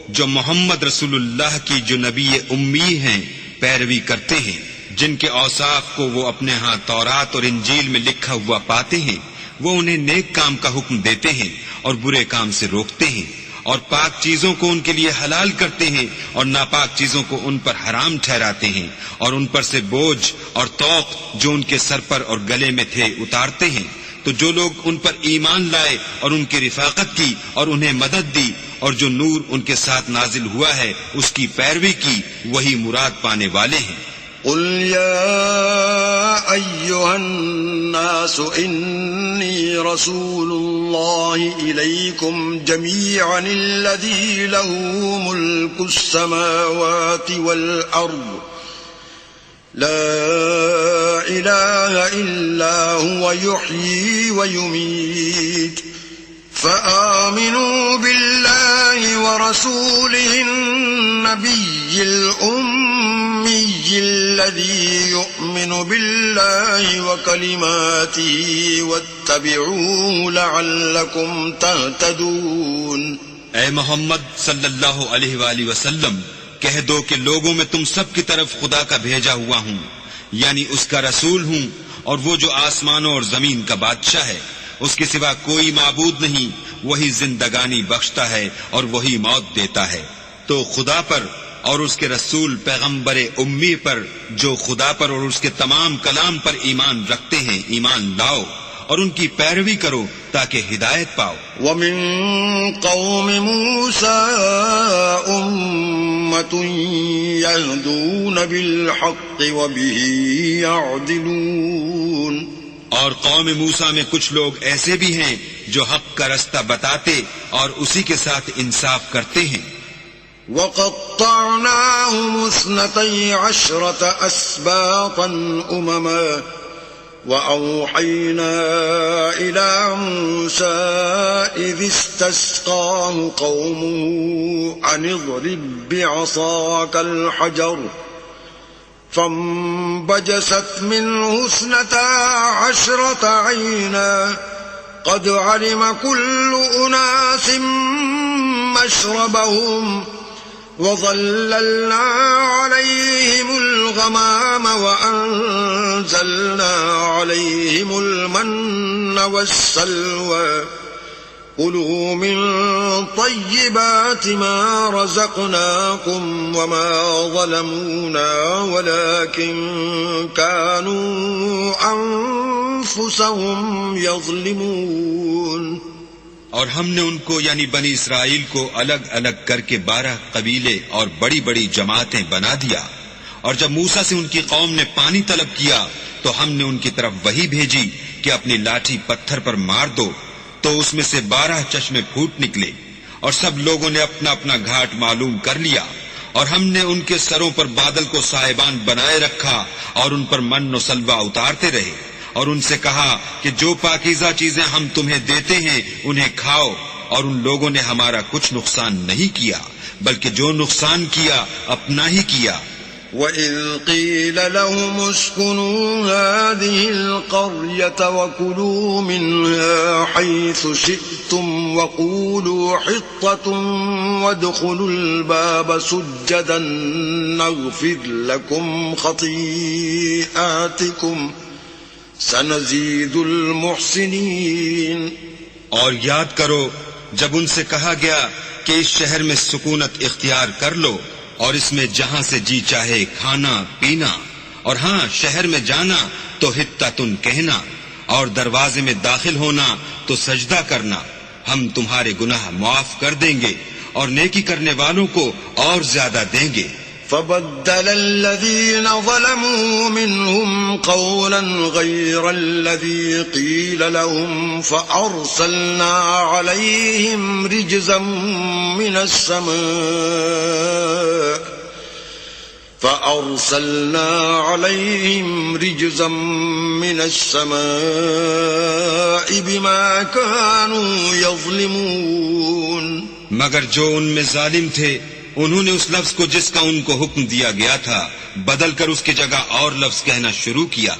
جو محمد رسول اللہ کی جو نبی امی ہیں پیروی کرتے ہیں، جن کے اوصاف کو وہ اپنے ہاں تورات اور انجیل میں لکھا ہوا پاتے ہیں، وہ انہیں نیک کام کا حکم دیتے ہیں اور برے کام سے روکتے ہیں، اور پاک چیزوں کو ان کے لیے حلال کرتے ہیں اور ناپاک چیزوں کو ان پر حرام ٹھہراتے ہیں، اور ان پر سے بوجھ اور طوق جو ان کے سر پر اور گلے میں تھے اتارتے ہیں۔ تو جو لوگ ان پر ایمان لائے اور ان کی رفاقت کی اور انہیں مدد دی، اور جو نور ان کے ساتھ نازل ہوا ہے اس کی پیروی کی، وہی مراد پانے والے ہیں۔ قل يا أيها الناس إني رسول الله إليكم جميعا الذي له ملك السماوات والأرض لا إله إلا هو يحيي ويميت فآمنوا بالله ورسوله النبي الأمي الذي يؤمن بالله وكلماته واتبعوه لعلكم تهتدون۔ اے محمد صلی اللہ علیہ وآلہ وسلم، کہہ دو کہ لوگوں میں تم سب کی طرف خدا کا بھیجا ہوا ہوں، یعنی اس کا رسول ہوں، اور وہ جو آسمانوں اور زمین کا بادشاہ ہے، اس کے سوا کوئی معبود نہیں، وہی زندگانی بخشتا ہے اور وہی موت دیتا ہے۔ تو خدا پر اور اس کے رسول پیغمبر امی پر جو خدا پر اور اس کے تمام کلام پر ایمان رکھتے ہیں ایمان لاؤ، اور ان کی پیروی کرو تاکہ ہدایت پاؤ۔ وَمِن قَوْمِ مُوسَىٰ أُمَّةٌ يَهْدُونَ بِالْحَقِّ وَبِهِ يَعْدِلُونَ۔ اور قوم موسیٰ میں کچھ لوگ ایسے بھی ہیں جو حق کا رستہ بتاتے اور اسی کے ساتھ انصاف کرتے ہیں۔ وَقَطَّعْنَاهُمُ 12 أَسْبَاطًا أُمَمًا وَأَوْحَيْنَا إِلَى مُوسَىٰ إِذِ اسْتَسْقَاهُ قَوْمُهُ أَنِ اضْرِب بِّعَصَاكَ الْحَجَرَ فانبجست منه 12 عينا قد علم كل أناس مشربهم وظللنا عليهم الغمام وأنزلنا عليهم المن والسلوى كلوا من طيبات ما رزقناكم وما ظلمونا ولكن كانوا أنفسهم يظلمون. اور ہم نے ان کو یعنی بنی اسرائیل کو الگ الگ کر کے 12 قبیلے اور بڑی بڑی جماعتیں بنا دیا. اور جب موسیٰ سے ان کی قوم نے پانی طلب کیا تو ہم نے ان کی طرف وحی بھیجی کہ اپنی لاٹھی پتھر پر مار دو، تو اس میں سے 12 چشمے پھوٹ نکلے اور سب لوگوں نے اپنا اپنا گھاٹ معلوم کر لیا. اور ہم نے ان کے سروں پر بادل کو صاحبان بنائے رکھا اور ان پر من و سلوہ اتارتے رہے اور ان سے کہا کہ جو پاکیزہ چیزیں ہم تمہیں دیتے ہیں انہیں کھاؤ. اور ان لوگوں نے ہمارا کچھ نقصان نہیں کیا بلکہ جو نقصان کیا اپنا ہی کیا. وَإِذْ قِيلَ لَهُمُ اسْكُنُوا هَٰذِهِ الْقَرْيَةَ وَكُلُوا مِنْهَا حَيْثُ شِئْتُمْ وَقُولُوا حِطَّةٌ وَادْخُلُوا الْبَابَ سُجَّدًا نَغْفِرْ لَكُمْ خَطِيئَاتِكُمْ سَنَزِيدُ الْمُحْسِنِينَ. اور یاد کرو جب ان سے کہا گیا کہ اس شہر میں سکونت اختیار کر لو اور اس میں جہاں سے جی چاہے کھانا پینا، اور ہاں شہر میں جانا تو حطتن کہنا اور دروازے میں داخل ہونا تو سجدہ کرنا، ہم تمہارے گناہ معاف کر دیں گے اور نیکی کرنے والوں کو اور زیادہ دیں گے. فبدل الذين ظلموا منهم قولا غير الذي قيل لهم فأرسلنا عليهم رجزا من السماء بما كانوا يظلمون. مگر جو ان میں ظالم تھے انہوں نے اس لفظ کو جس کا ان کو حکم دیا گیا تھا بدل کر اس کی جگہ اور لفظ کہنا شروع کیا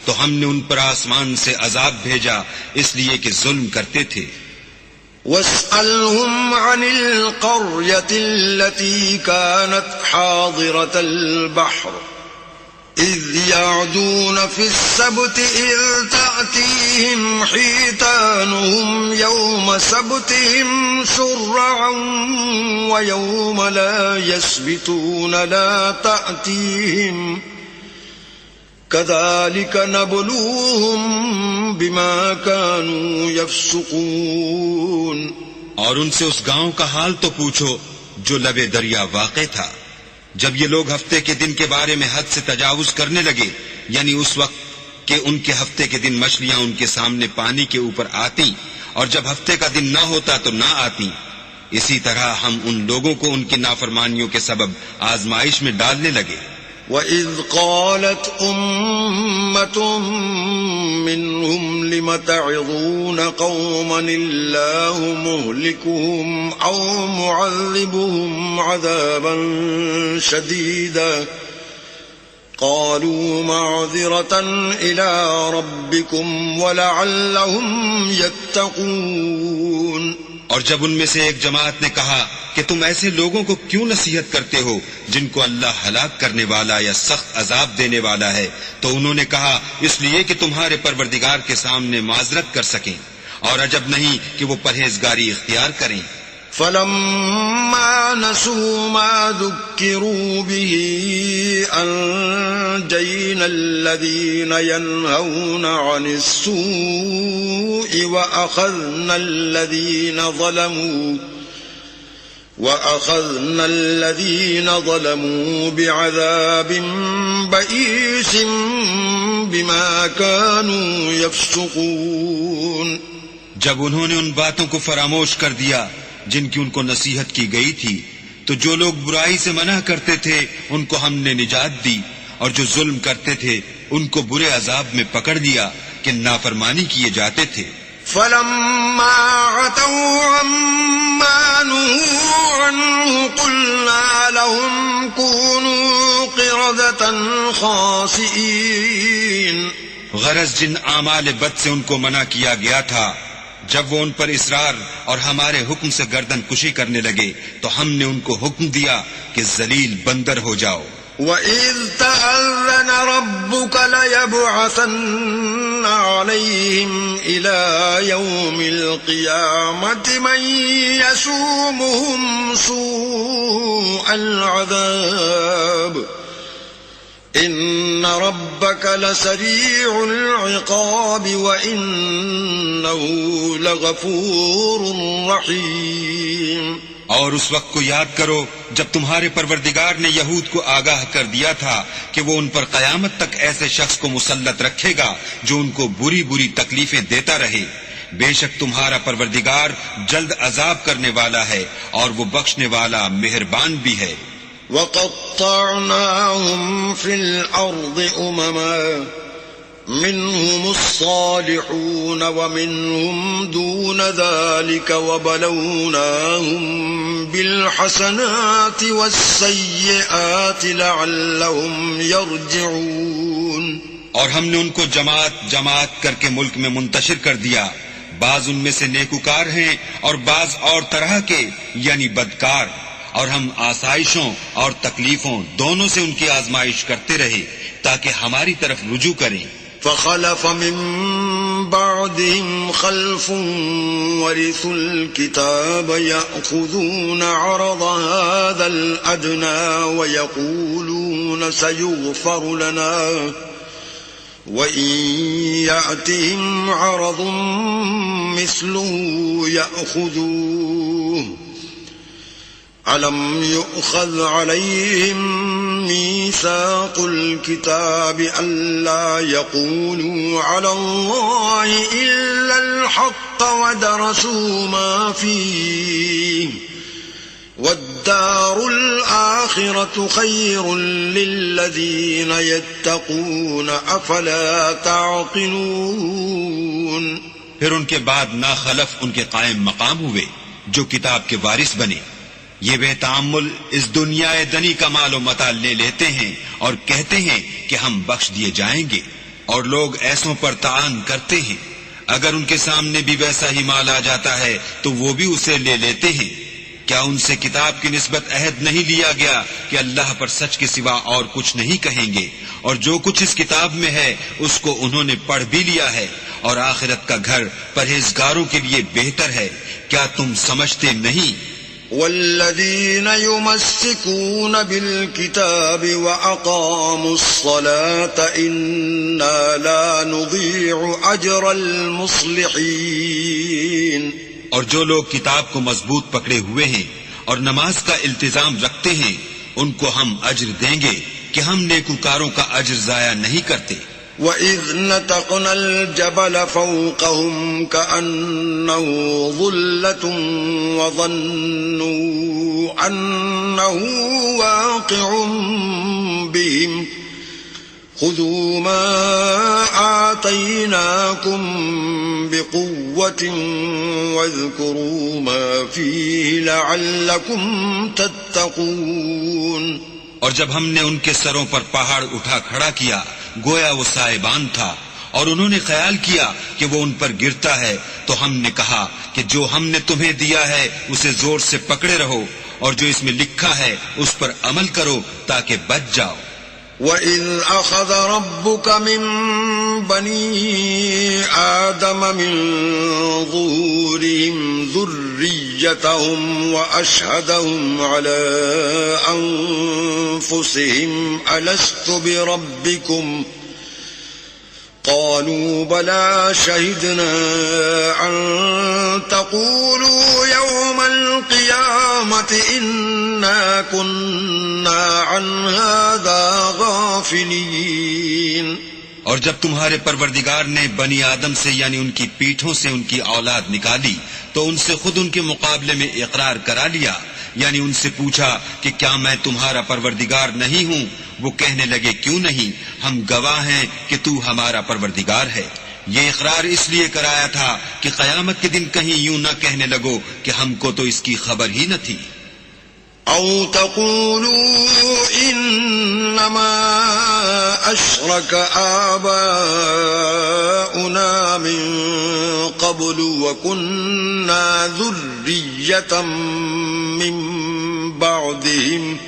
تو ہم نے ان پر آسمان سے عذاب بھیجا اس لیے کہ ظلم کرتے تھے. وَاسْأَلْهُمْ عَنِ الْقَرْيَةِ الَّتِي كَانَتْ حَاضِرَةَ الْبَحْرِ إِذْ يَعْدُونَ فِي السَّبْتِ إِذْ تَأْتِيهِمْ حِيتَانُهُمْ يَوْمَ سَبْتِهِمْ شُرَّعًا وَيَوْمَ لَا يَسْبِتُونَ لَا تَأْتِيهِمْ كَذَلِكَ نَبْلُوهُمْ بِمَا كَانُوا يَفْسُقُونَ. اور ان سے اس گاؤں کا حال تو پوچھو جو لبے دریا واقع تھا جب یہ لوگ ہفتے کے دن کے بارے میں حد سے تجاوز کرنے لگے، یعنی اس وقت کہ ان کے ہفتے کے دن مچھلیاں ان کے سامنے پانی کے اوپر آتی اور جب ہفتے کا دن نہ ہوتا تو نہ آتی. اسی طرح ہم ان لوگوں کو ان کی نافرمانیوں کے سبب آزمائش میں ڈالنے لگے. وَإِذْ قَالَتْ أُمَّةٌ مِّنْهُمْ لِمَ تَعِظُونَ قَوْمًا اللَّهُ مُهْلِكُهُمْ أَوْ مُعَذِّبُهُمْ عَذَابًا شَدِيدًا قَالُوا مَعْذِرَةً إِلَىٰ رَبِّكُمْ وَلَعَلَّهُمْ يَتَّقُونَ. اور جب ان میں سے ایک جماعت نے کہا کہ تم ایسے لوگوں کو کیوں نصیحت کرتے ہو جن کو اللہ ہلاک کرنے والا یا سخت عذاب دینے والا ہے، تو انہوں نے کہا اس لیے کہ تمہارے پروردگار کے سامنے معذرت کر سکیں، اور عجب نہیں کہ وہ پرہیزگاری اختیار کریں. فَلَمَّا نَسُوا مَا ذُكِّرُوا بِهِ أَنجَيْنَا الَّذِينَ يَنْهَوْنَ عَنِ السُّوءِ وَأَخَذْنَا الَّذِينَ ظَلَمُوا بِعَذَابٍ بَئِيسٍ بِمَا كَانُوا يَفْسُقُونَ. جب انہوں نے ان باتوں کو فراموش کر دیا جن کی ان کو نصیحت کی گئی تھی تو جو لوگ برائی سے منع کرتے تھے ان کو ہم نے نجات دی، اور جو ظلم کرتے تھے ان کو برے عذاب میں پکڑ لیا کہ نافرمانی کیے جاتے تھے. فَلَمَّا عَتَوْا عَمَّا نُهُوا عَنْهُ قُلْنَا لَهُمْ كُونُوا قِرَدَةً خَاسِئِينَ. غرض جن اعمال بد سے ان کو منع کیا گیا تھا جب وہ ان پر اصرار اور ہمارے حکم سے گردن کشی کرنے لگے تو ہم نے ان کو حکم دیا کہ ذلیل بندر ہو جاؤ. وَإِذْ تَأَذَّنَ رَبُّكَ لَيَبْعَثَنَّ عَلَيْهِمْ إِلَى يَوْمِ الْقِيَامَةِ مَنْ يَسُومُهُمْ سُوءَ الْعَذَابِ إِنَّ رَبَّكَ لَسَرِيعُ الْعِقَابِ وَإِنَّهُ لَغَفُورٌ رَحِيمٌ. اور اس وقت کو یاد کرو جب تمہارے پروردگار نے یہود کو آگاہ کر دیا تھا کہ وہ ان پر قیامت تک ایسے شخص کو مسلط رکھے گا جو ان کو بری بری تکلیفیں دیتا رہے. بے شک تمہارا پروردگار جلد عذاب کرنے والا ہے اور وہ بخشنے والا مہربان بھی ہے. وَقَطَّعْنَاهُمْ فِي الْأَرْضِ أُمَمًا منهم الصالحون ومنهم دون ذلك وبلوناهم بالحسنات والسيئات لعلهم يرجعون. اور ہم نے ان کو جماعت جماعت کر کے ملک میں منتشر کر دیا. بعض ان میں سے نیکوکار ہیں اور بعض اور طرح کے یعنی بدکار. اور ہم آسائشوں اور تکلیفوں دونوں سے ان کی آزمائش کرتے رہے تاکہ ہماری طرف رجوع کریں. فخلف من بعدهم خلف ورثوا الكتاب يأخذون عرض هذا الأدنى ويقولون سيغفر لنا وإن يأتهم عرض مثله يأخذوه ألم يؤخذ عليهم ميثاق الكتاب ألا يقولوا على الله إلا الحق ودرسوا ما فيه والدار الآخرة خير للذين يتقون أفلا تعقلون. پھر ان کے بعد ناخلف ان کے قائم مقام ہوئے جو کتاب کے وارث بنے. یہ بے تعامل اس دنیا دنی کا مال و متاع لے لیتے ہیں اور کہتے ہیں کہ ہم بخش دیے جائیں گے اور لوگ ایسوں پر تعان کرتے ہیں. اگر ان کے سامنے بھی ویسا ہی مال آ جاتا ہے تو وہ بھی اسے لے لیتے ہیں. کیا ان سے کتاب کی نسبت عہد نہیں لیا گیا کہ اللہ پر سچ کے سوا اور کچھ نہیں کہیں گے اور جو کچھ اس کتاب میں ہے اس کو انہوں نے پڑھ بھی لیا ہے اور آخرت کا گھر پرہیزگاروں کے لیے بہتر ہے. کیا تم سمجھتے نہیں؟ والذين يمسكون بالكتاب وأقاموا الصلاة إنا لا نضيع أجر المصلحين. اور جو لوگ کتاب کو مضبوط پکڑے ہوئے ہیں اور نماز کا التزام رکھتے ہیں ان کو ہم اجر دیں گے کہ ہم نیکوکاروں کا اجر ضائع نہیں کرتے. وَإِذْ نَتَقْنَا الْجَبَلَ فَوْقَهُمْ كَأَنَّهُ ظُلَّةٌ وَظَنُّوا أَنَّهُ وَاقِعٌ بِهِمْ خُذُوا مَا آتَيْنَاكُمْ بِقُوَّةٍ وَاذْكُرُوا مَا فِيهِ لَعَلَّكُمْ تَتَّقُونَ. اور جب ہم نے ان کے سروں پر پہاڑ اٹھا کھڑا کیا گویا وہ سائبان تھا اور انہوں نے خیال کیا کہ وہ ان پر گرتا ہے تو ہم نے کہا کہ جو ہم نے تمہیں دیا ہے اسے زور سے پکڑے رہو اور جو اس میں لکھا ہے اس پر عمل کرو تاکہ بچ جاؤ. وَإِذْ أَخَذَ رَبُّكَ مِنْ بَنِي آدَمَ مِنْ ظُهُورِهِمْ ذُرِّيَّتَهُمْ وَأَشْهَدَهُمْ عَلَىٰ أَنفُسِهِمْ أَلَسْتُ بِرَبِّكُمْ قَالُوا بَلَى شَهِدْنَا أَن تَقُولُوا يَوْمَ الْقِيَامَةِ إِنَّا كُنَّا عَنْ هَذَا غَافِلِينَ. اور جب تمہارے پروردگار نے بنی آدم سے یعنی ان کی پیٹھوں سے ان کی اولاد نکالی تو ان سے خود ان کے مقابلے میں اقرار کرا لیا یعنی ان سے پوچھا کہ کیا میں تمہارا پروردگار نہیں ہوں. وہ کہنے لگے کیوں نہیں، ہم گواہ ہیں کہ تو ہمارا پروردگار ہے. یہ اقرار اس لیے کرایا تھا کہ قیامت کے دن کہیں یوں نہ کہنے لگو کہ ہم کو تو اس کی خبر ہی نہ تھی. او تقولوا انما أشرك آباؤنا من قبل وكنا ذرية من بعدهم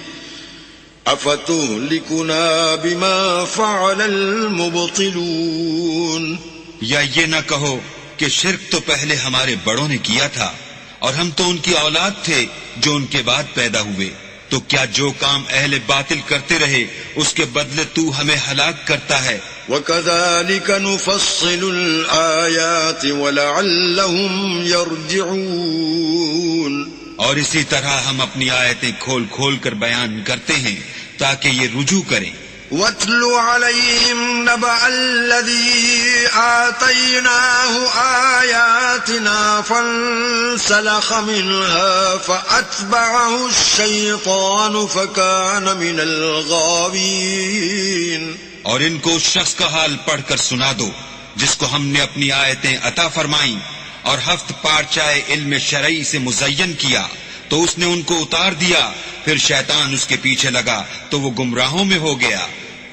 أفتهلكنا بما فعل المبطلون. یا یہ نہ کہو کہ شرک تو پہلے ہمارے بڑوں نے کیا تھا اور ہم تو ان کی اولاد تھے جو ان کے بعد پیدا ہوئے، تو کیا جو کام اہل باطل کرتے رہے اس کے بدلے تو ہمیں ہلاک کرتا ہے؟ وَكَذَلِكَ نُفَصِّلُ الْآيَاتِ وَلَعَلَّهُمْ يَرْجِعُونَ. اور اسی طرح ہم اپنی آیتیں کھول کھول کر بیان کرتے ہیں تاکہ یہ رجوع کریں. وَاتْلُ عَلَيْهِمْ نَبَأَ الَّذِي آتَيْنَاهُ آيَاتِنَا فَانسَلَخَ مِنْهَا فَأَتْبَعَهُ الشَّيْطَانُ فَكَانَ مِنَ الْغَاوِينَ. اور ان کو اس شخص کا حال پڑھ کر سنا دو جس کو ہم نے اپنی آیتیں عطا فرمائیں اور ہفت پارچائے علم شرعی سے مزین کیا تو اس نے ان کو اتار دیا، پھر شیطان اس کے پیچھے لگا تو وہ گمراہوں میں ہو گیا.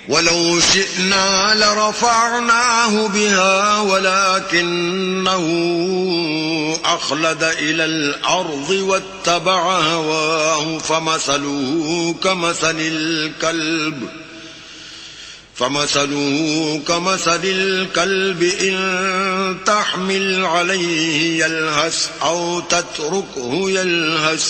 وَلَوْ شِئْنَا لَرَفَعْنَاهُ بِهَا وَلَكِنَّهُ أَخْلَدَ إِلَى الْأَرْضِ وَاتَّبَعَ هَوَاهُ فَمَثَلُهُ كَمَثَلِ الْكَلْبِ إِن تَحْمِلْ عَلَيْهِ يَلْهَثْ أَوْ تَتْرُكْهُ يَلْهَثْ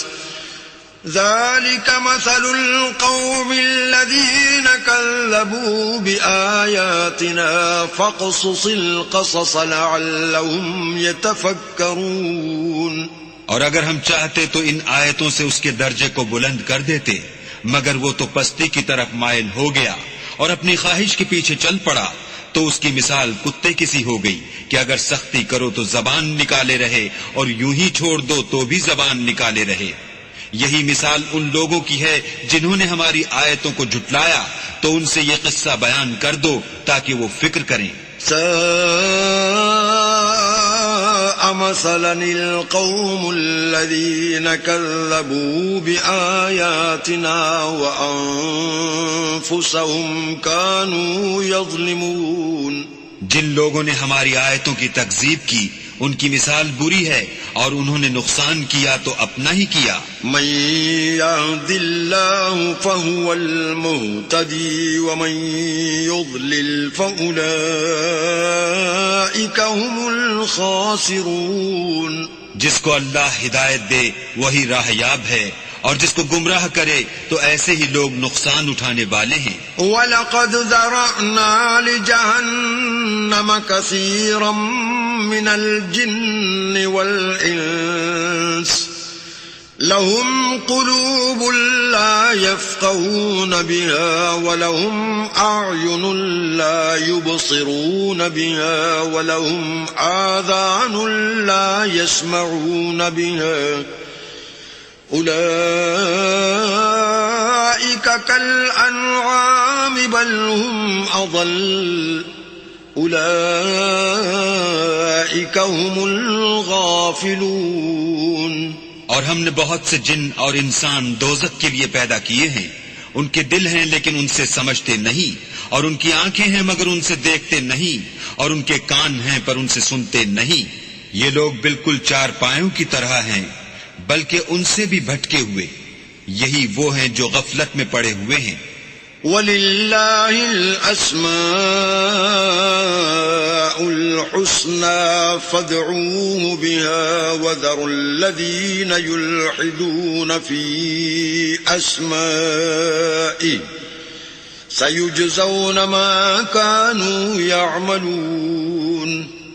ذَلِكَ مَثَلُ الْقَوْمِ الَّذِينَ كَذَّبُوا بِآيَاتِنَا فَاقْصُصِ الْقَصَصَ لَعَلَّهُمْ يَتَفَكَّرُونَ. اور اگر ہم چاہتے تو ان آیتوں سے اس کے درجے کو بلند کر دیتے، مگر وہ تو پستی کی طرف مائل ہو گیا اور اپنی خواہش کے پیچھے چل پڑا، تو اس کی مثال کتے کی سی ہو گئی کہ اگر سختی کرو تو زبان نکالے رہے اور یوں ہی چھوڑ دو تو بھی زبان نکالے رہے. یہی مثال ان لوگوں کی ہے جنہوں نے ہماری آیتوں کو جھٹلایا، تو ان سے یہ قصہ بیان کر دو تاکہ وہ فکر کریں. ساء مثلا القوم الذين كذبوا بآياتنا وأنفسهم كانوا يظلمون. جن لوگوں نے ہماری آیتوں کی تکذیب کی ان کی مثال بری ہے اور انہوں نے نقصان کیا تو اپنا ہی کیا. من يهد الله فهو المهتدي ومن يضلل فأولئك هم الخاسرون. جس کو اللہ ہدایت دے وہی راہ یاب ہے اور جس کو گمراہ کرے تو ایسے ہی لوگ نقصان اٹھانے والے ہیں. وَلَقَدْ ذَرَأْنَا لِجَهَنَّمَ كَثِيرًا مِنَ الْجِنِّ وَالْإِنسِ لَهُمْ قُلُوبٌ لَا يَفْقَهُونَ بِهَا وَلَهُمْ أَعْيُنٌ لَا يُبْصِرُونَ بِهَا وَلَهُمْ آذَانٌ لَا يَسْمَعُونَ بِهَا أولئك كالأنعام بل هم أضل أولئك هم الغافلون. اور ہم نے بہت سے جن اور انسان دوزخ کے لیے پیدا کیے ہیں، ان کے دل ہیں لیکن ان سے سمجھتے نہیں، اور ان کی آنکھیں ہیں مگر ان سے دیکھتے نہیں، اور ان کے کان ہیں پر ان سے سنتے نہیں. یہ لوگ بالکل چار پایوں کی طرح ہیں بلکہ ان سے بھی بھٹکے ہوئے. یہی وہ ہیں جو غفلت میں پڑے ہوئے ہیں. وَلِلَّهِ الْأَسْمَاءُ الْحُسْنَى فَادْعُوهُ بِهَا وَذَرُوا الَّذِينَ يُلْحِدُونَ فِي أَسْمَائِهِ سَيُجْزَوْنَ مَا كَانُوا يَعْمَلُونَ.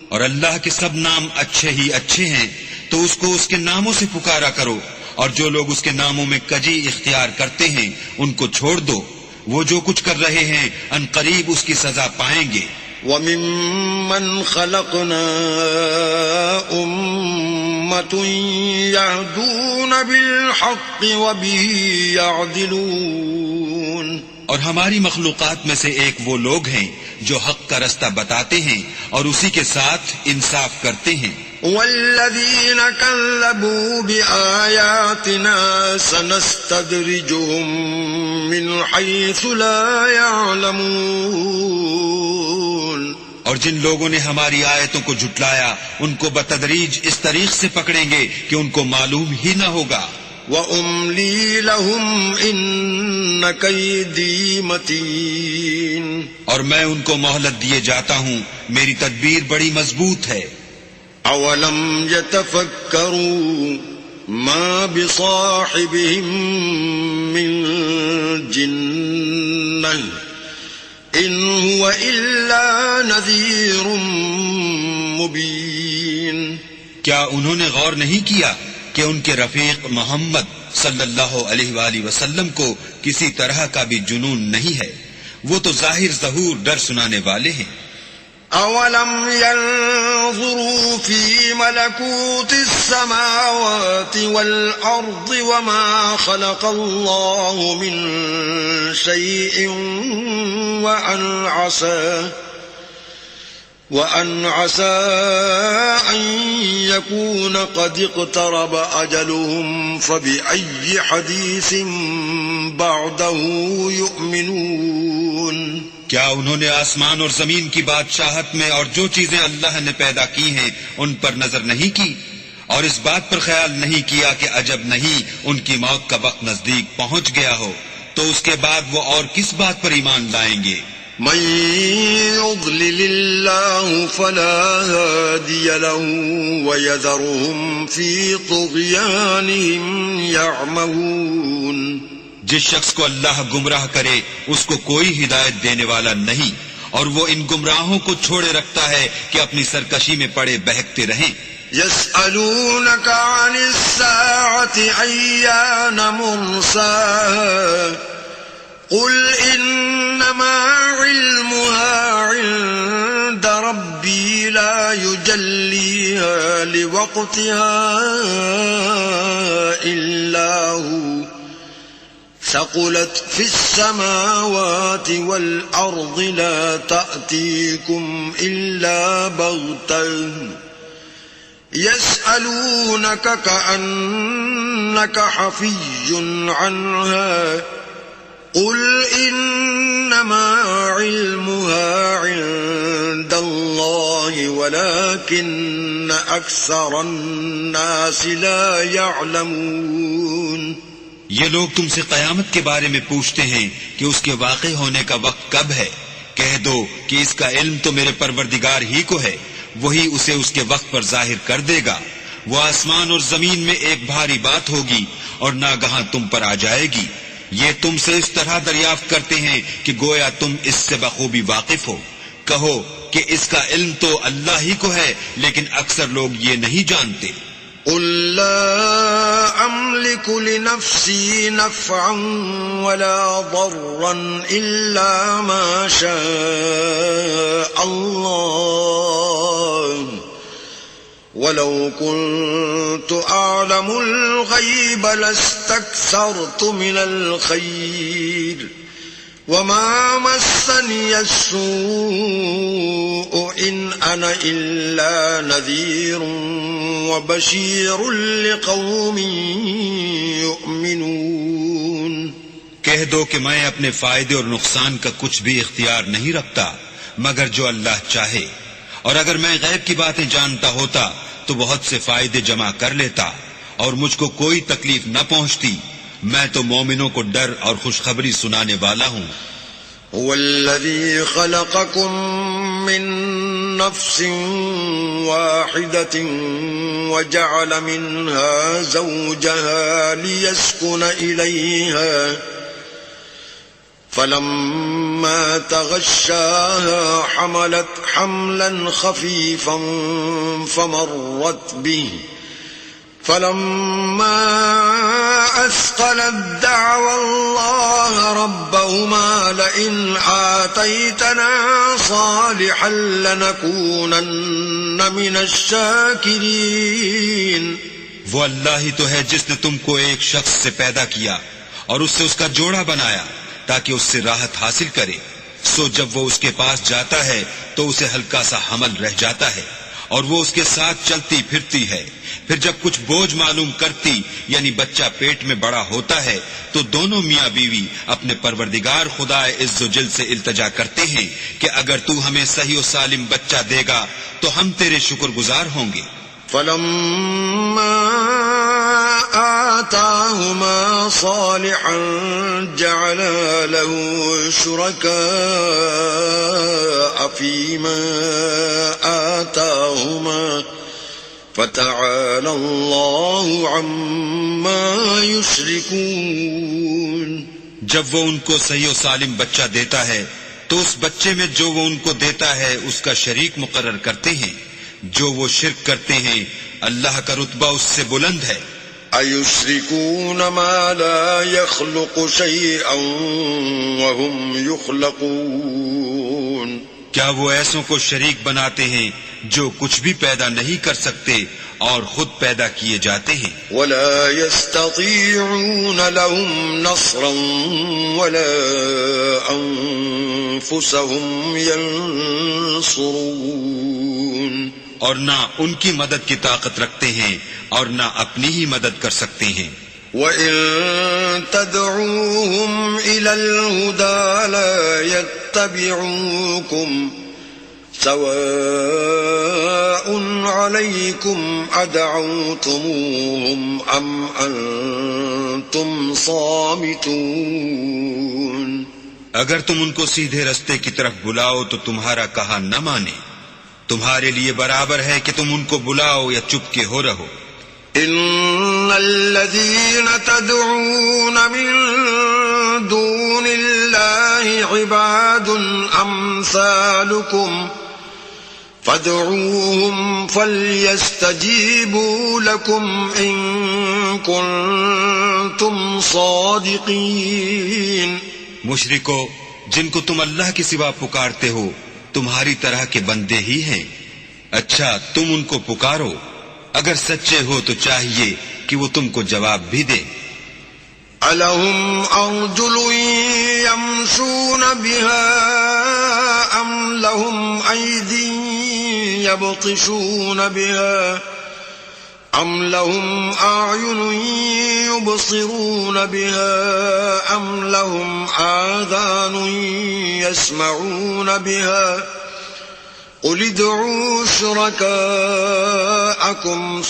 اور اللہ کے سب نام اچھے ہی اچھے ہیں تو اس کو اس کے ناموں سے پکارا کرو، اور جو لوگ اس کے ناموں میں کجی اختیار کرتے ہیں ان کو چھوڑ دو. وہ جو کچھ کر رہے ہیں ان قریب اس کی سزا پائیں گے. وَمِمَّنْ خَلَقْنَا أُمَّةٌ يَهْدُونَ بِالْحَقِّ وَبِهِ يَعْدِلُونَ. اور ہماری مخلوقات میں سے ایک وہ لوگ ہیں جو حق کا رستہ بتاتے ہیں اور اسی کے ساتھ انصاف کرتے ہیں. وَالَّذِينَ كَذَّبُوا بِآيَاتِنَا سَنَسْتَدْرِجُهُم من حيث لا يعلمون اور جن لوگوں نے ہماری آیتوں کو جھٹلایا ان کو بتدریج اس طریق سے پکڑیں گے کہ ان کو معلوم ہی نہ ہوگا. وَأُمْلِي لَهُمْ إِنَّ كَيْدِي مَتِينٌ اور میں ان کو مہلت دیے جاتا ہوں، میری تدبیر بڑی مضبوط ہے. أَوَلَمْ يَتَفَكَّرُوا مَا بِصَاحِبِهِم مِّن جِنَّةٍ إِنْ هُوَ إِلَّا نَذِيرٌ مُبِينٌ کیا انہوں نے غور نہیں کیا کہ ان کے رفیق محمد صلی اللہ علیہ وآلہ وسلم کو کسی طرح کا بھی جنون نہیں ہے، وہ تو ظاہر ظہور ڈر سنانے والے ہیں. أَوَلَمْ يَنظُرُوا فِي مَلَكُوتِ السَّمَاوَاتِ وَالْأَرْضِ وَمَا خَلَقَ اللَّهُ مِن شَيْءٍ وَأَنْ عَسَىٰ أَن يَكُونَ قَدِ اقْتَرَبَ أَجَلُهُمْ فَبِأَيِّ حَدِيثٍ بَعْدَهُ يُؤْمِنُونَ کیا انہوں نے آسمان اور زمین کی بادشاہت میں اور جو چیزیں اللہ نے پیدا کی ہیں ان پر نظر نہیں کی، اور اس بات پر خیال نہیں کیا کہ عجب نہیں ان کی موت کا وقت نزدیک پہنچ گیا ہو تو اس کے بعد وہ اور کس بات پر ایمان لائیں گے؟ من يضلل الله فلا هادي له ويذرهم في طغيانهم يعمهون جس شخص کو اللہ گمراہ کرے اس کو کوئی ہدایت دینے والا نہیں، اور وہ ان گمراہوں کو چھوڑے رکھتا ہے کہ اپنی سرکشی میں پڑے بہکتے رہیں. يسألونك عن الساعة أيان مرساها قل إنما علمها عند ربي لا يجليها لوقتها إلا هو ثقلت في السماوات والأرض لا تأتيكم إلا بغتة يسألونك كأنك حفي عنها قل إنما علمها عند الله ولكن أكثر الناس لا يعلمون. یہ لوگ تم سے قیامت کے بارے میں پوچھتے ہیں کہ اس کے واقع ہونے کا وقت کب ہے. کہہ دو کہ اس کا علم تو میرے پروردگار ہی کو ہے، وہی اسے اس کے وقت پر ظاہر کر دے گا. وہ آسمان اور زمین میں ایک بھاری بات ہوگی اور ناگہاں تم پر آ جائے گی. یہ تم سے اس طرح دریافت کرتے ہیں کہ گویا تم اس سے بخوبی واقف ہو. کہو کہ اس کا علم تو اللہ ہی کو ہے، لیکن اکثر لوگ یہ نہیں جانتے. قل لا أملك لنفسي نفعا ولا ضرا إلا ما شاء الله ولو كنت أعلم الغيب لاستكثرت من الخير وما مسني السوء إن أنا إلا نذير وبشير لقوم يؤمنون. کہہ دو کہ میں اپنے فائدے اور نقصان کا کچھ بھی اختیار نہیں رکھتا مگر جو اللہ چاہے، اور اگر میں غیب کی باتیں جانتا ہوتا تو بہت سے فائدے جمع کر لیتا اور مجھ کو کوئی تکلیف نہ پہنچتی. میں تو مومنوں کو ڈر اور خوشخبری سنانے والا ہوں. هو الذي خلقكم من نفس واحدة وجعل منها زوجها ليسكن إليها فلما تغشاها حملت حملا خفيفا فمرت به فلما أثقلت دعوا الله ربهما لئن آتيتنا صالحا لنكونن من الشاكرين. وہ اللہ ہی تو ہے جس نے تم کو ایک شخص سے پیدا کیا اور اس سے اس کا جوڑا بنایا تاکہ اس سے راحت حاصل کرے. سو جب وہ اس کے پاس جاتا ہے تو اسے ہلکا سا حمل رہ جاتا ہے اور وہ اس کے ساتھ چلتی پھرتی ہے. پھر جب کچھ بوجھ معلوم کرتی یعنی بچہ پیٹ میں بڑا ہوتا ہے تو دونوں میاں بیوی اپنے پروردگار خدا عز و جل سے التجا کرتے ہیں کہ اگر تو ہمیں صحیح و سالم بچہ دے گا تو ہم تیرے شکر گزار ہوں گے. فلما آتاهما صالحا جعلا له شركاء فيما آتاهما فتعالى الله عما يشركون. جب وہ ان کو صحیح و سالم بچہ دیتا ہے تو اس بچے میں جو وہ ان کو دیتا ہے اس کا شریک مقرر کرتے ہیں. جو وہ شرک کرتے ہیں اللہ کا رتبہ اس سے بلند ہے. أَيُشْرِكُونَ مَا لَا يَخْلُقُ شَيْئًا وَهُمْ يُخْلَقُونَ. کیا وہ ایسوں کو شریک بناتے ہیں جو کچھ بھی پیدا نہیں کر سکتے اور خود پیدا کیے جاتے ہیں. وَلَا يَسْتَطِيعُونَ لَهُمْ نَصْرًا وَلَا أَنفُسَهُمْ يَنصُرُونَ. اور نہ ان کی مدد کی طاقت رکھتے ہیں اور نہ اپنی ہی مدد کر سکتے ہیں. وَإِن تَدْعُوهُمْ إِلَى الْهُدَى لَا يَتَّبِعُوكُمْ سَوَاءٌ عَلَيْكُمْ أَدْعَوْتُمُوهُمْ أَمْ أَنْتُمْ صَامِتُونَ. اگر تم ان کو سیدھے رستے کی طرف بلاؤ تو تمہارا کہا نہ مانے. تمہارے لیے برابر ہے کہ تم ان کو بلاؤ یا چپ کے ہو رہو. ان الذين تدعون من دون الله عباد امثالكم فادعوهم فليستجيبوا لكم ان كنتم صادقين. مشرکو، جن کو تم اللہ کے سوا پکارتے ہو تمہاری طرح کے بندے ہی ہیں. اچھا تم ان کو پکارو، اگر سچے ہو تو چاہیے کہ وہ تم کو جواب بھی دیں. أَلَهُمْ أَرْجُلٌ يَمْشُونَ بِهَا أَمْ لَهُمْ أَيْدٍ يَبْطِشُونَ بِهَا أَمْ لَهُمْ أَعْيُنٌ يُبْصِرُونَ بِهَا أَمْ لَهُمْ آذَانٌ يَسْمَعُونَ بِهَا قُلِ ادْعُوا شُرَكَاءَكُمْ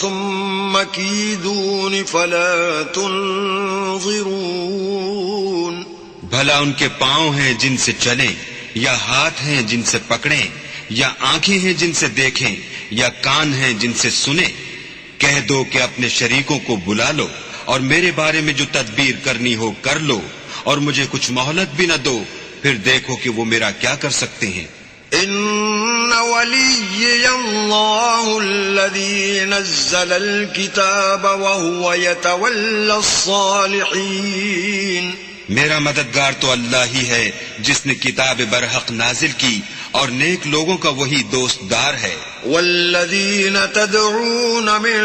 ثُمَّ كِيدُونِ فَلَا تُنظِرُونَ. بھلا ان کے پاؤں ہیں جن سے چلیں، یا ہاتھ ہیں جن سے پکڑیں، یا آنکھیں ہیں جن سے دیکھیں، یا کان ہیں جن سے سنیں. کہہ دو کہ اپنے شریکوں کو بلا لو اور میرے بارے میں جو تدبیر کرنی ہو کر لو اور مجھے کچھ مہلت بھی نہ دو، پھر دیکھو کہ وہ میرا کیا کر سکتے ہیں. ان ولی اللہ الذی نزل الکتاب وهو يتولى الصالحین. میرا مددگار تو اللہ ہی ہے جس نے کتاب برحق نازل کی اور نیک لوگوں کا وہی دوست دار ہے. والذین تدعون من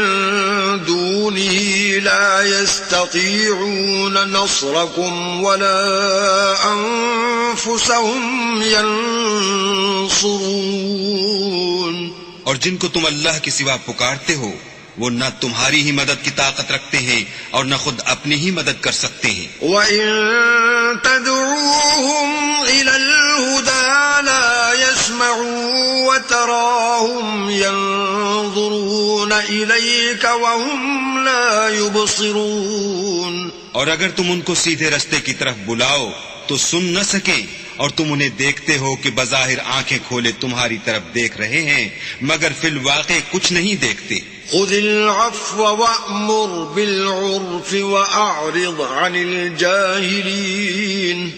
دونه لا يستطيعون نصركم ولا انفسهم ينصرون. اور جن کو تم اللہ کے سوا پکارتے ہو وہ نہ تمہاری ہی مدد کی طاقت رکھتے ہیں اور نہ خود اپنی ہی مدد کر سکتے ہیں. وَإِن تَدْعُوهُمْ إِلَى الْهُدَى لَا يَسْمَعُوا وَتَرَاهُمْ يَنظُرُونَ إِلَيْكَ وَهُمْ لَا يُبْصِرُونَ. اور اگر تم ان کو سیدھے رستے کی طرف بلاؤ تو سن نہ سکیں اور تم انہیں دیکھتے ہو کہ بظاہر آنکھیں کھولے تمہاری طرف دیکھ رہے ہیں مگر فی الواقع کچھ نہیں دیکھتے. خذ العفو وأمر بالعرف وأعرض عن الجاهلين.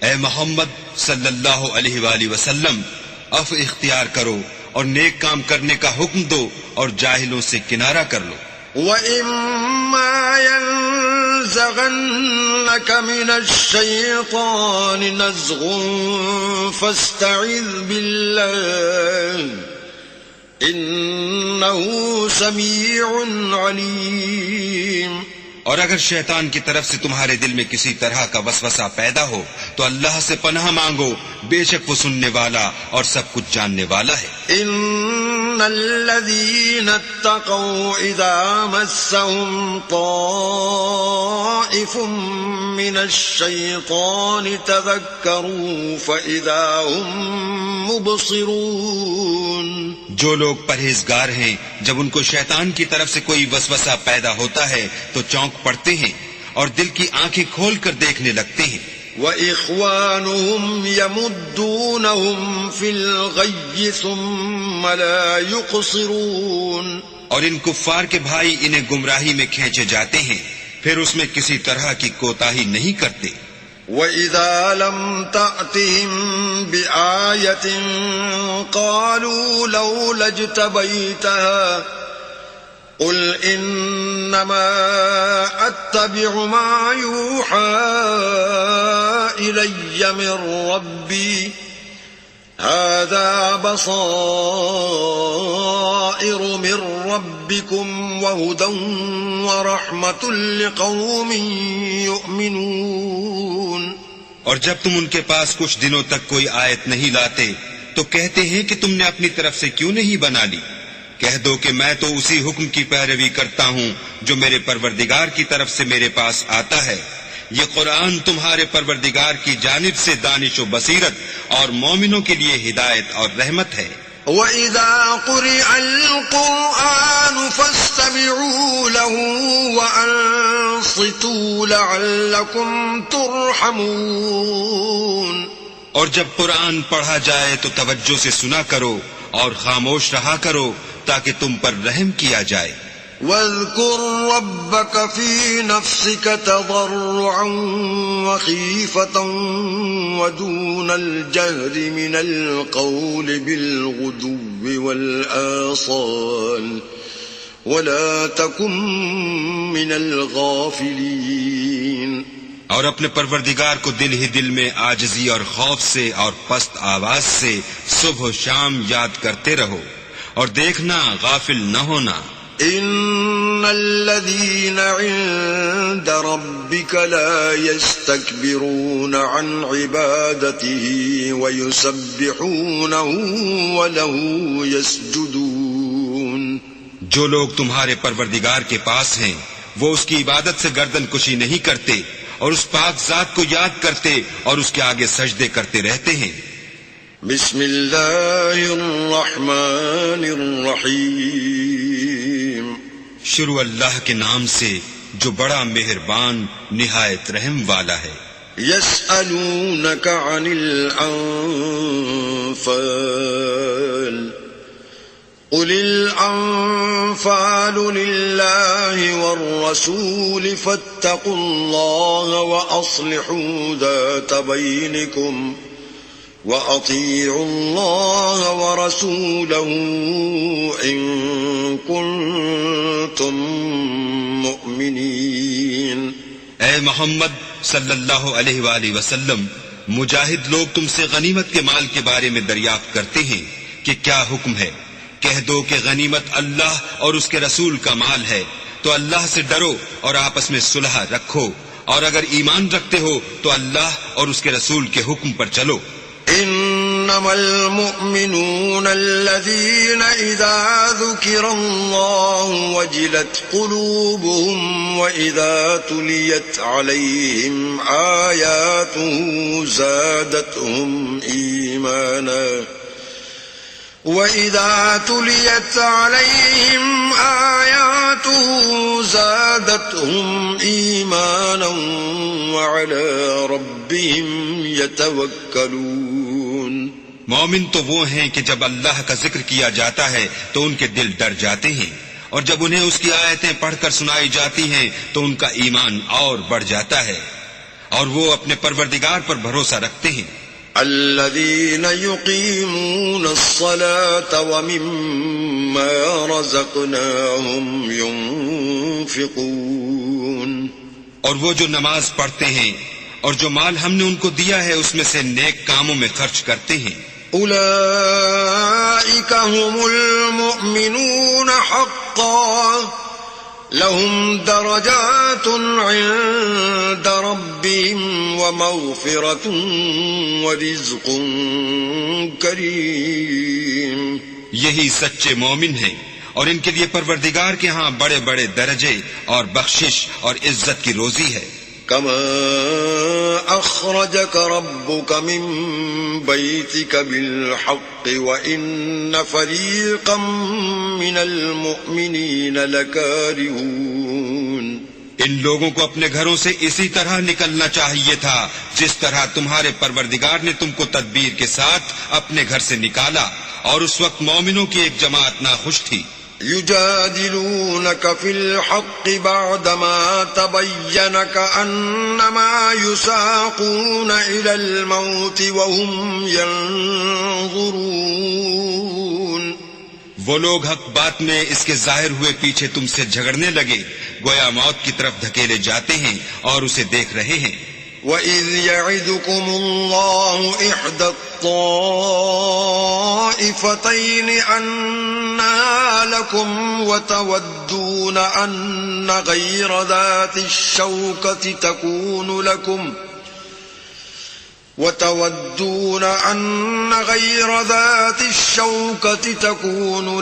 اے محمد صلی اللہ علیہ وآلہ وسلم، عفو اختیار کرو اور نیک کام کرنے کا حکم دو اور جاہلوں سے کنارہ کر لو. وَإِمَّا يَنزَغَنَّكَ مِنَ الشَّيْطَانِ نَزْغٌ فَاسْتَعِذْ بِاللَّهِ إِنَّهُ سَمِيعٌ عَلِيمٌ. اور اگر شیطان کی طرف سے تمہارے دل میں کسی طرح کا وسوسہ پیدا ہو تو اللہ سے پناہ مانگو، بے شک وہ سننے والا اور سب کچھ جاننے والا ہے. إِنَّ الذين اتقوا إذا مسهم طائف من الشيطان تذكروا فإذا هم مبصرون. جو لوگ پرہیزگار ہیں جب ان کو شیطان کی طرف سے کوئی وسوسہ پیدا ہوتا ہے تو چونک پڑتے ہیں اور دل کی آنکھیں کھول کر دیکھنے لگتے ہیں. وَإِخْوَانُهُمْ يَمُدُّونَهُمْ فِي الْغَيِّ ثُمَّ لَا يُقْصِرُونَ. اور ان کفار کے بھائی انہیں گمراہی میں کھینچے جاتے ہیں پھر اس میں کسی طرح کی کوتاہی نہیں کرتے. وَإِذَا لَمْ تَأْتِهِمْ بِآيَةٍ قَالُوا لَوْلَا اجْتَبَيْتَهَا قُلْ إِنَّمَا أَتَّبِعُ مَا يُوحَى إِلَيَّ مِنْ رَبِّي هَذَا بَصَائِرُ مِنْ رَبِّكُمْ وَهُدًى وَرَحْمَةٌ لِقَوْمٍ يُؤْمِنُونَ. اور جب تم ان کے پاس کچھ دنوں تک کوئی آیت نہیں لاتے تو کہتے ہیں کہ تم نے اپنی طرف سے کیوں نہیں بنا لی. کہہ دو کہ میں تو اسی حکم کی پیروی کرتا ہوں جو میرے پروردگار کی طرف سے میرے پاس آتا ہے. یہ قرآن تمہارے پروردگار کی جانب سے دانش و بصیرت اور مومنوں کے لیے ہدایت اور رحمت ہے. وَإِذَا قُرِئَ الْقُرْآنُ فَاسْتَمِعُوا لَهُ وَأَنصِتُوا لَعَلَّكُمْ تُرْحَمُونَ. اور جب قرآن پڑھا جائے تو توجہ سے سنا کرو اور خاموش رہا کرو تاکہ تم پر رحم کیا جائے. وَاذْكُرْ رَبَّكَ فِي نَفْسِكَ تَضَرُّعًا وَخِيفَةً وَدُونَ الْجَهْرِ مِنَ الْقَوْلِ بِالْغُدُوِّ وَالْآصَالِ وَلَا تَكُن مِّنَ الْغَافِلِينَ. اور اپنے پروردگار کو دل ہی دل میں عاجزی اور خوف سے اور پست آواز سے صبح و شام یاد کرتے رہو اور دیکھنا غافل نہ ہونا. ان الذين عند ربك لا يستكبرون عن عبادته ويسبحونه وله يسجدون. جو لوگ تمہارے پروردگار کے پاس ہیں وہ اس کی عبادت سے گردن کشی نہیں کرتے اور اس پاک ذات کو یاد کرتے اور اس کے آگے سجدے کرتے رہتے ہیں. بسم اللہ الرحمن الرحیم. شروع اللہ کے نام سے جو بڑا مہربان نہایت رحم والا ہے. یسألونک عن الانفال قل الانفال للہ والرسول فاتقوا اللہ واصلحوا ذات بینکم وَأَطِيعُوا اللَّهَ وَرَسُولَهُ إِن كُنتُم مُؤْمِنِينَ. اے محمد صلی اللہ علیہ وآلہ وسلم، مجاہد لوگ تم سے غنیمت کے مال کے بارے میں دریافت کرتے ہیں کہ کیا حکم ہے. کہہ دو کہ غنیمت اللہ اور اس کے رسول کا مال ہے، تو اللہ سے ڈرو اور آپس میں صلح رکھو، اور اگر ایمان رکھتے ہو تو اللہ اور اس کے رسول کے حکم پر چلو. انما المؤمنون الذين اذا ذكر الله وجلت قلوبهم واذا تليت عليهم آياته زادتهم ايمانا وَإِذَا تُلِيَتْ عَلَيْهِمْ آيَاتُهُ زَادَتْهُمْ إِيمَانًا وَعَلَى رَبِّهِمْ يَتَوَكَّلُونَ. مومن تو وہ ہیں کہ جب اللہ کا ذکر کیا جاتا ہے تو ان کے دل ڈر جاتے ہیں، اور جب انہیں اس کی آیتیں پڑھ کر سنائی جاتی ہیں تو ان کا ایمان اور بڑھ جاتا ہے، اور وہ اپنے پروردگار پر بھروسہ رکھتے ہیں. الذين يقيمون الصلاة ومما رزقناهم ينفقون. اور وہ جو نماز پڑھتے ہیں اور جو مال ہم نے ان کو دیا ہے اس میں سے نیک کاموں میں خرچ کرتے ہیں. اولئك هم المؤمنون حقا لهم درجات عند ربهم ومغفرة ورزق كريم. یہی سچے مومن ہیں، اور ان کے لیے پروردگار کے ہاں بڑے بڑے درجے اور بخشش اور عزت کی روزی ہے۔ كما أخرجك ربك من بيتك بالحق وإن فريقا من المؤمنين لكارهون۔ ان لوگوں کو اپنے گھروں سے اسی طرح نکلنا چاہیے تھا جس طرح تمہارے پروردگار نے تم کو تدبیر کے ساتھ اپنے گھر سے نکالا، اور اس وقت مومنوں کی ایک جماعت ناخوش تھی۔ يجادلونك في الحق بعدما تبين كأنما يساقون إلى الموت وهم ينظرون۔ وہ لوگ حق بات میں اس کے ظاہر ہوئے پیچھے تم سے جھگڑنے لگے، گویا موت کی طرف دھکیلے جاتے ہیں اور اسے دیکھ رہے ہیں۔ وَإِذْ يَعِدُكُمُ اللَّهُ إِحْدَى الطَّائِفَتَيْنِ أَنَّهَا لَكُمْ وَتَوَدُّونَ أَنَّ غَيْرَ ذَاتِ الشَّوْكَةِ تَكُونُ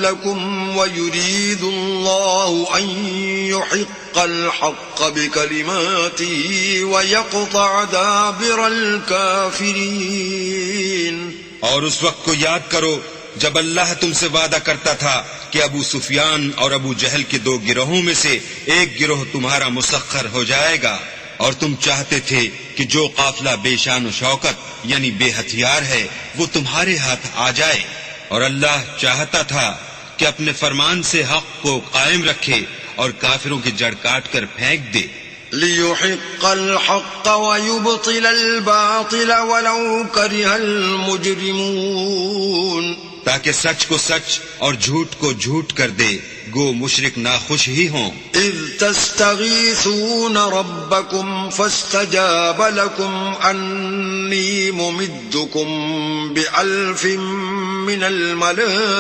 لَكُمْ وَيُرِيدُ اللَّهُ أَن يُحِقَّ الْحَقَّ بِكَلِمَاتِهِ وَيَقْطَعَ دَابِرَ الْكَافِرِينَ۔ اور اس وقت کو یاد کرو جب اللہ تم سے وعدہ کرتا تھا کہ ابو سفیان اور ابو جہل کے دو گروہوں میں سے ایک گروہ تمہارا مسخر ہو جائے گا، اور تم چاہتے تھے کہ جو قافلہ بے شان و شوکت یعنی بے ہتھیار ہے وہ تمہارے ہاتھ آ جائے، اور اللہ چاہتا تھا کہ اپنے فرمان سے حق کو قائم رکھے اور کافروں کی جڑ کاٹ کر پھینک دے۔ لِيُحِقَّ الْحَقَّ وَيُبْطِلَ الْبَاطِلَ وَلَوْ كَرِهَ الْمُجْرِمُونَ، تاکہ سچ کو سچ اور جھوٹ کو جھوٹ کر دے، گو مشرک ناخوش ہی ہوں۔ اذ تستغیثون ربکم فاستجاب لکم انی ممدکم بألف من الملائکۃ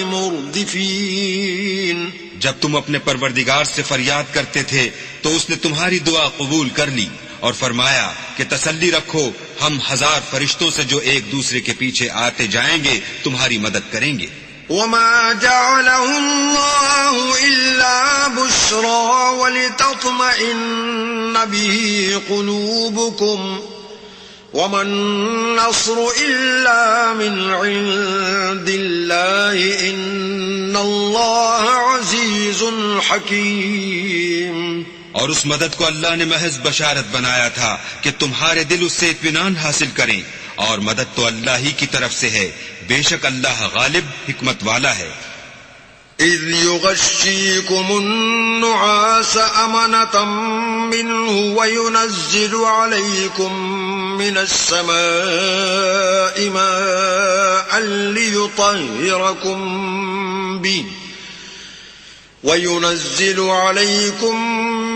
مردفین۔ جب تم اپنے پروردگار سے فریاد کرتے تھے تو اس نے تمہاری دعا قبول کر لی اور فرمایا کہ تسلی رکھو، ہم 1000 فرشتوں سے جو ایک دوسرے کے پیچھے آتے جائیں گے تمہاری مدد کریں گے۔ وما جعله الله إلا بشرى ولتطمئن به قلوبكم وما النصر إلا من عند الله إن الله عزيز حكيم۔ اور اس مدد کو اللہ نے محض بشارت بنایا تھا کہ تمہارے دل اس سے اطمینان حاصل کریں، اور مدد تو اللہ ہی کی طرف سے ہے، بے شک اللہ غالب حکمت والا ہے۔ اذ يغشيكم النعاس أمنة منه وينزل عليكم من السماء ماء ليطهركم به وينزل عليكم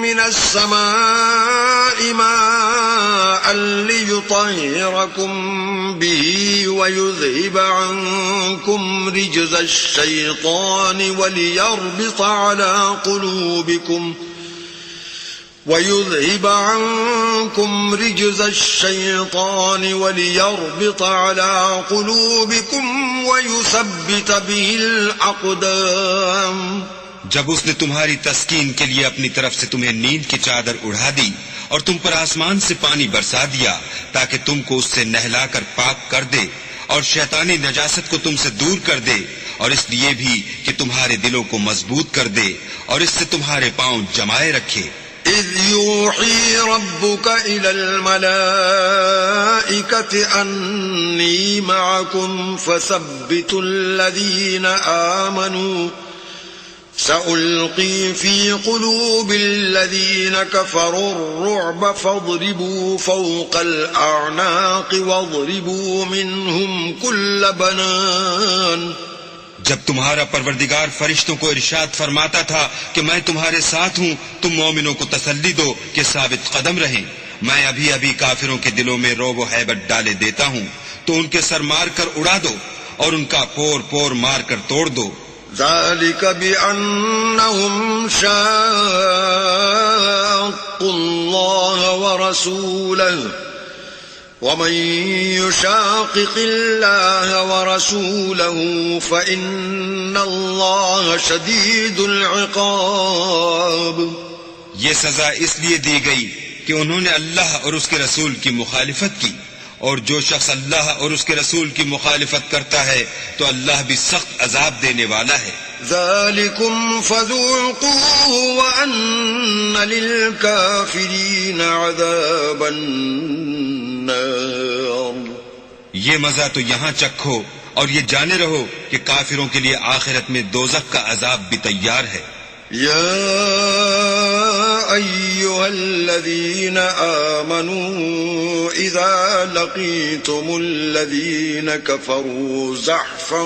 من السماء ماء ليطهركم به ويذهب عنكم رجز الشيطان وليربط على قلوبكم ويثبت به الأقدام۔ جب اس نے تمہاری تسکین کے لیے اپنی طرف سے تمہیں نیند کی چادر اڑا دی اور تم پر آسمان سے پانی برسا دیا تاکہ تم کو اس سے نہلا کر پاک کر دے اور شیطانی نجاست کو تم سے دور کر دے، اور اس لیے بھی کہ تمہارے دلوں کو مضبوط کر دے اور اس سے تمہارے پاؤں جمائے رکھے۔ اذ يوحي ربك الى الملائكة انی معكم فثبتوا الذين آمنوا سألقي في قلوب الذين كفروا الرعب فاضربوا فوق الأعناق واضربوا منهم كل بنان۔ جب تمہارا پروردگار فرشتوں کو ارشاد فرماتا تھا کہ میں تمہارے ساتھ ہوں، تم مومنوں کو تسلی دو کہ ثابت قدم رہیں، میں ابھی ابھی کافروں کے دلوں میں رعب و ہیبت ڈالے دیتا ہوں، تو ان کے سر مار کر اڑا دو اور ان کا پور پور مار کر توڑ دو۔ ذلك بأنهم شاقوا الله ورسوله ومن يشاقق الله ورسوله فإن الله شديد العقاب. یہ سزا اس لیے دی گئی کہ انہوں نے اللہ اور اس کے رسول کی مخالفت کی، اور جو شخص اللہ اور اس کے رسول کی مخالفت کرتا ہے تو اللہ بھی سخت عذاب دینے والا ہے. ذلكم فذوقوه وأن للكافرين عذاب النار. یہ مزہ تو یہاں چکھو اور یہ جانے رہو کہ کافروں کے لیے آخرت میں دوزخ کا عذاب بھی تیار ہے. يا أيها الذين آمنوا إذا لقيتم الذين كفروا زحفا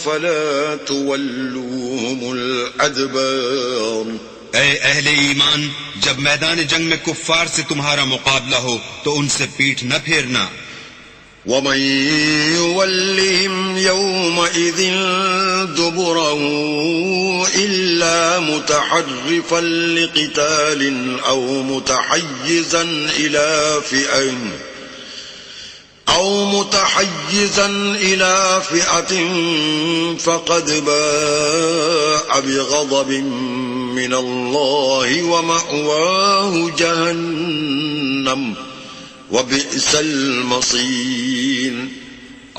فلا تولوهم الأدبار. اے اہل ایمان، جب میدان جنگ میں کفار سے تمہارا مقابلہ ہو تو ان سے پیٹھ نہ پھیرنا. ومن يولهم يومئذ دبره إلا متحرفا لقتال أو متحيزا إلى فئة فقد باء بغضب من الله ومأواه جهنم وَبِئْسَ الْمَصِيرُ.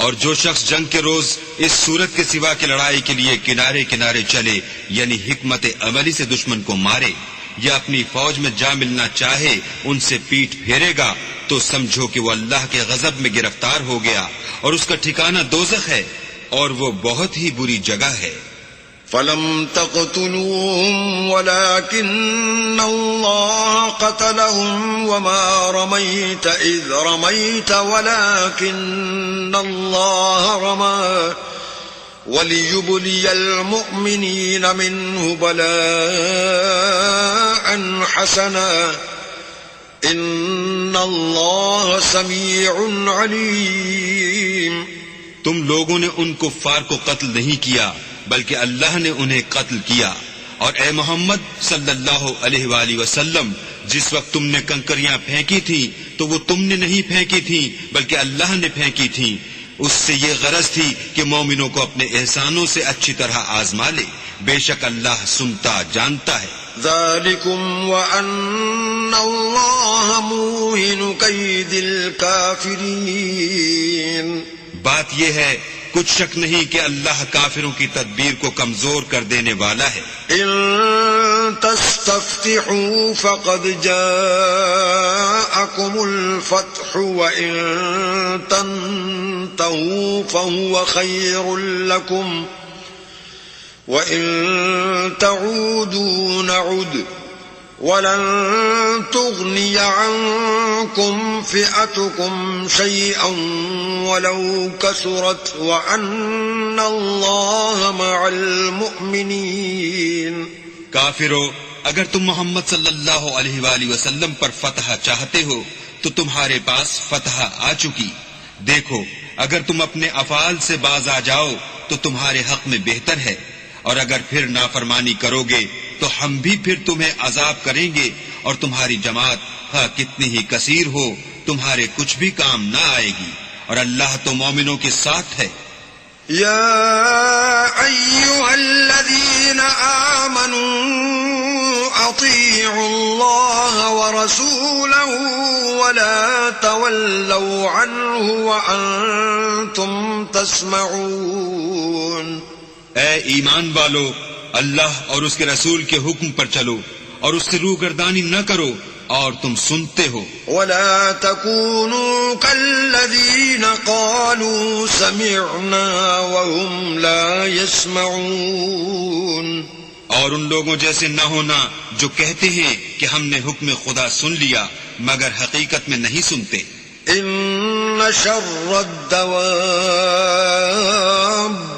اور جو شخص جنگ کے روز اس صورت کے سوا کے لڑائی کے لیے کنارے کنارے چلے، یعنی حکمت عملی سے دشمن کو مارے یا اپنی فوج میں جا ملنا چاہے، ان سے پیٹھ پھیرے گا تو سمجھو کہ وہ اللہ کے غضب میں گرفتار ہو گیا، اور اس کا ٹھکانہ دوزخ ہے، اور وہ بہت ہی بری جگہ ہے. فلم تقتلوهم ولكن الله قتلهم وما رميت إذ رميت ولكن الله رمى وليبلي المؤمنين منه بلاء حسنا إن الله سميع عليم. تم لوگوں نے ان کفار کو قتل نہیں کیا بلکہ اللہ نے انہیں قتل کیا، اور اے محمد صلی اللہ علیہ وآلہ وسلم، جس وقت تم نے کنکریاں پھینکی تھی تو وہ تم نے نہیں پھینکی تھی بلکہ اللہ نے پھینکی تھی. اس سے یہ غرض تھی کہ مومنوں کو اپنے احسانوں سے اچھی طرح آزما لے، بے شک اللہ سنتا جانتا ہے. ذالکم وان اللہ موہن کید الکافرین. بات یہ ہے، کچھ شک نہیں کہ اللہ کافروں کی تدبیر کو کمزور کر دینے والا ہے. ان تستفتحوا فقد جاءكم الفتح وان تنتهوا فهو خير لكم وان تعودوا نعد ولن تغني عنكم فئتكم شيئا ولو كثرت وأن الله مع المؤمنين. کافرو، اگر تم محمد صلی اللہ علیہ وآلہ وسلم پر فتح چاہتے ہو تو تمہارے پاس فتح آ چکی. دیکھو، اگر تم اپنے افعال سے باز آ جاؤ تو تمہارے حق میں بہتر ہے، اور اگر پھر نافرمانی کرو گے تو ہم بھی پھر تمہیں عذاب کریں گے، اور تمہاری جماعت ہاں کتنی ہی کثیر ہو تمہارے کچھ بھی کام نہ آئے گی، اور اللہ تو مومنوں کے ساتھ ہے. یا ایھا الذین آمنوا اطیعوا اللہ ورسولہ ولا تولوا عنہ وانتم تسمعون. اے ایمان والو، اللہ اور اس کے رسول کے حکم پر چلو اور اس سے روگردانی نہ کرو اور تم سنتے ہو. ولا تكونوا كالذين قالوا سمعنا وهم لا يسمعون. اور ان لوگوں جیسے نہ ہونا جو کہتے ہیں کہ ہم نے حکم خدا سن لیا مگر حقیقت میں نہیں سنتے. ان شر الدواب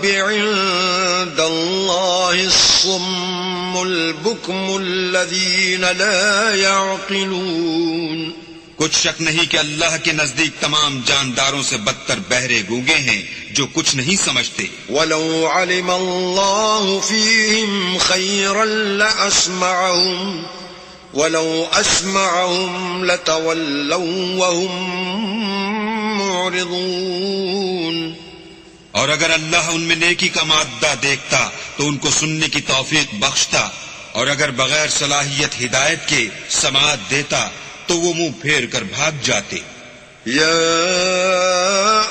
عند الله الصم البكم الذين لا يعقلون. کچھ شک نہیں کہ اللہ کے نزدیک تمام جانداروں سے بدتر بہرے گونگے ہیں جو کچھ نہیں سمجھتے. وَلَوْ عَلِمَ اللَّهُ فِيهِمْ خَيْرًا لَأَسْمَعَهُمْ وَلَوْ أَسْمَعَهُمْ لَتَوَلَّوْا وَهُمْ معرضون اور اگر اللہ ان میں نیکی کا مادہ دیکھتا تو ان کو سننے کی توفیق بخشتا، اور اگر بغیر صلاحیت ہدایت کے سماعت دیتا تو وہ منہ پھیر کر بھاگ جاتے۔ يا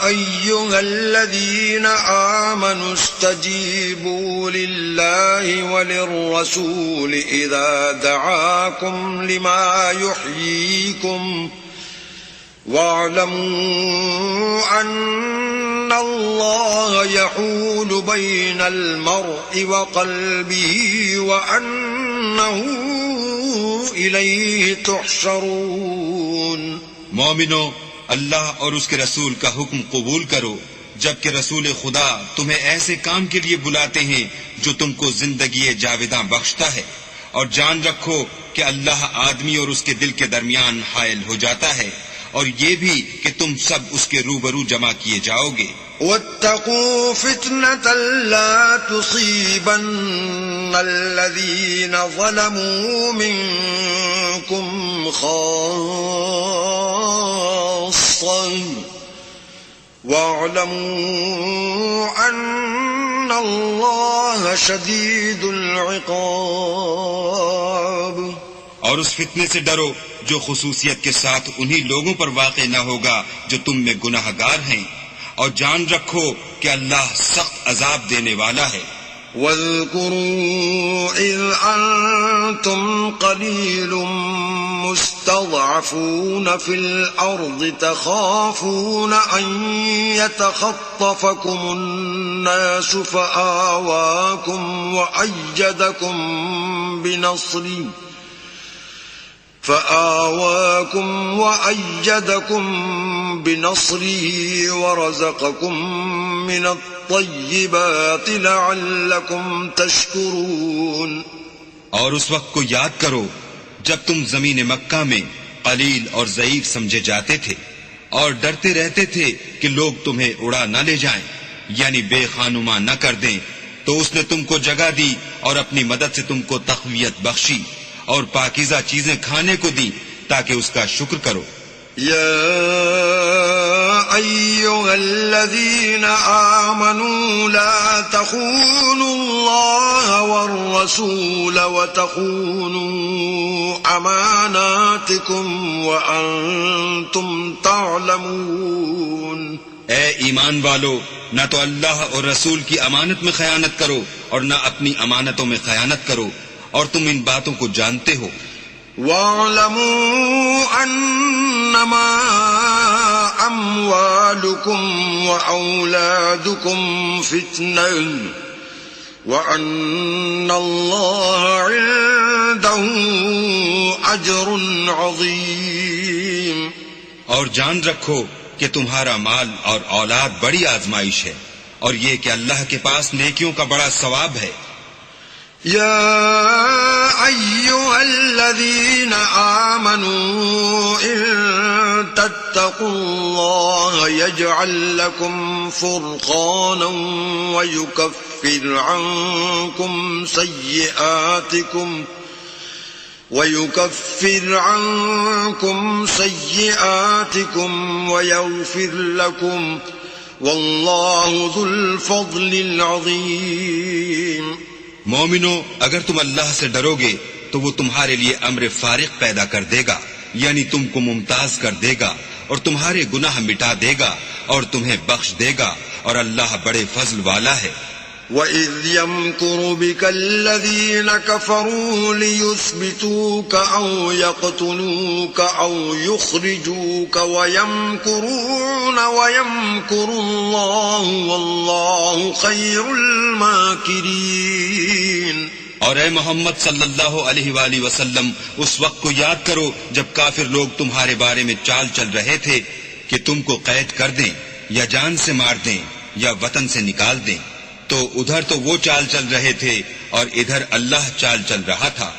أيها الذين آمنوا استجيبوا لله وللرسول إذا دعاكم لما يحييكم واعلموا أن الله يحول بين المرء وقلبه وأنه إليه تحشرون۔ مومنو، اللہ اور اس کے رسول کا حکم قبول کرو جبکہ رسول خدا تمہیں ایسے کام کے لیے بلاتے ہیں جو تم کو زندگی جاوداں بخشتا ہے، اور جان رکھو کہ اللہ آدمی اور اس کے دل کے درمیان حائل ہو جاتا ہے، اور یہ بھی کہ تم سب اس کے روبرو جمع کیے جاؤ گے۔ واتقوا فتنة لا تصيبن الذين ظلموا منكم خاصة واعلموا أن الله شديد العقاب۔ اور اس فتنے سے ڈرو جو خصوصیت کے ساتھ انہی لوگوں پر واقع نہ ہوگا جو تم میں گناہ گار ہیں، اور جان رکھو کہ اللہ سخت عذاب دینے والا ہے۔ واذكروا إذ أنتم قليل مستضعفون في الأرض تخافون أن يتخطفكم الناس فآواكم وأيدكم بنصره ورزقكم من الطيبات لعلكم تشكرون۔ اور اس وقت کو یاد کرو جب تم زمین مکہ میں قلیل اور ضعیف سمجھے جاتے تھے اور ڈرتے رہتے تھے کہ لوگ تمہیں اڑا نہ لے جائیں، یعنی بے خانما نہ کر دیں، تو اس نے تم کو جگہ دی اور اپنی مدد سے تم کو تقویت بخشی اور پاکیزہ چیزیں کھانے کو دی تاکہ اس کا شکر کرو۔ يا أيها الذين آمنوا لا تخونوا الله والرسول وتخونوا أماناتكم وأنتم تعلمون۔ اے ایمان والو، نہ تو اللہ اور رسول کی امانت میں خیانت کرو اور نہ اپنی امانتوں میں خیانت کرو، اور تم ان باتوں کو جانتے ہو۔ وَاعْلَمُوا أَنَّمَا أَمْوَالُكُمْ وَأَوْلَادُكُمْ فِتْنَةٌ وَأَنَّ اللَّهَ عِندَهُ أَجْرٌ عَظِيمٌ۔ اور جان رکھو کہ تمہارا مال اور اولاد بڑی آزمائش ہے، اور یہ کہ اللہ کے پاس نیکیوں کا بڑا ثواب ہے۔ يا أيها الذين آمنوا إن تتقوا الله يجعل لكم فرقانا ويكفر عنكم سيئاتكم ويغفر لكم والله ذو الفضل العظيم۔ مومنو، اگر تم اللہ سے ڈرو گے تو وہ تمہارے لیے امر فارق پیدا کر دے گا، یعنی تم کو ممتاز کر دے گا اور تمہارے گناہ مٹا دے گا اور تمہیں بخش دے گا، اور اللہ بڑے فضل والا ہے۔ وَإِذْ يَمْكُرُ بِكَ الَّذِينَ كَفَرُوا لِيُثْبِتُوكَ أَوْ يَقْتُلُوكَ أَوْ يُخْرِجُوكَ وَيَمْكُرُونَ وَيَمْكُرُ اللَّهُ وَاللَّهُ خَيْرُ الْمَاكِرِينَ۔ اور اے محمد صلی اللہ علیہ وآلہ وسلم، اس وقت کو یاد کرو جب کافر لوگ تمہارے بارے میں چال چل رہے تھے کہ تم کو قید کر دیں یا جان سے مار دیں یا وطن سے نکال دیں، تو ادھر تو وہ چال چل رہے تھے اور ادھر اللہ چال چل رہا تھا،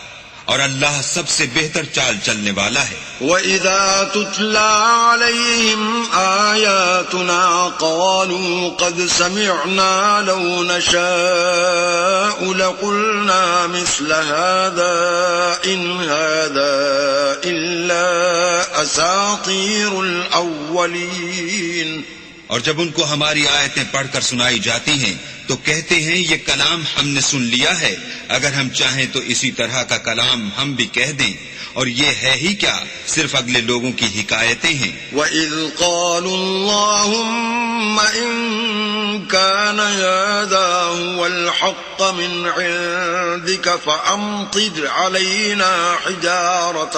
اور اللہ سب سے بہتر چال چلنے والا ہے۔ وَإِذَا تُتْلَى عَلَيْهِمْ آيَاتُ آياتنا قالوا قد سمعنا لو نشاء لقلنا مثل هذا إن هذا إلا أساطير الأولين. اور جب ان کو ہماری آیتیں پڑھ کر سنائی جاتی ہیں تو کہتے ہیں یہ کلام ہم نے سن لیا ہے، اگر ہم چاہیں تو اسی طرح کا کلام ہم بھی کہہ دیں، اور یہ ہے ہی کیا، صرف اگلے لوگوں کی حکایتیں ہیں. وَإِذْ قَالُوا اللَّهُمَّ إِن كَانَ هَذَا هُوَ الْحَقَّ مِنْ عِنْدِكَ فَأَمْطِرْ عَلَيْنَا حِجَارَةً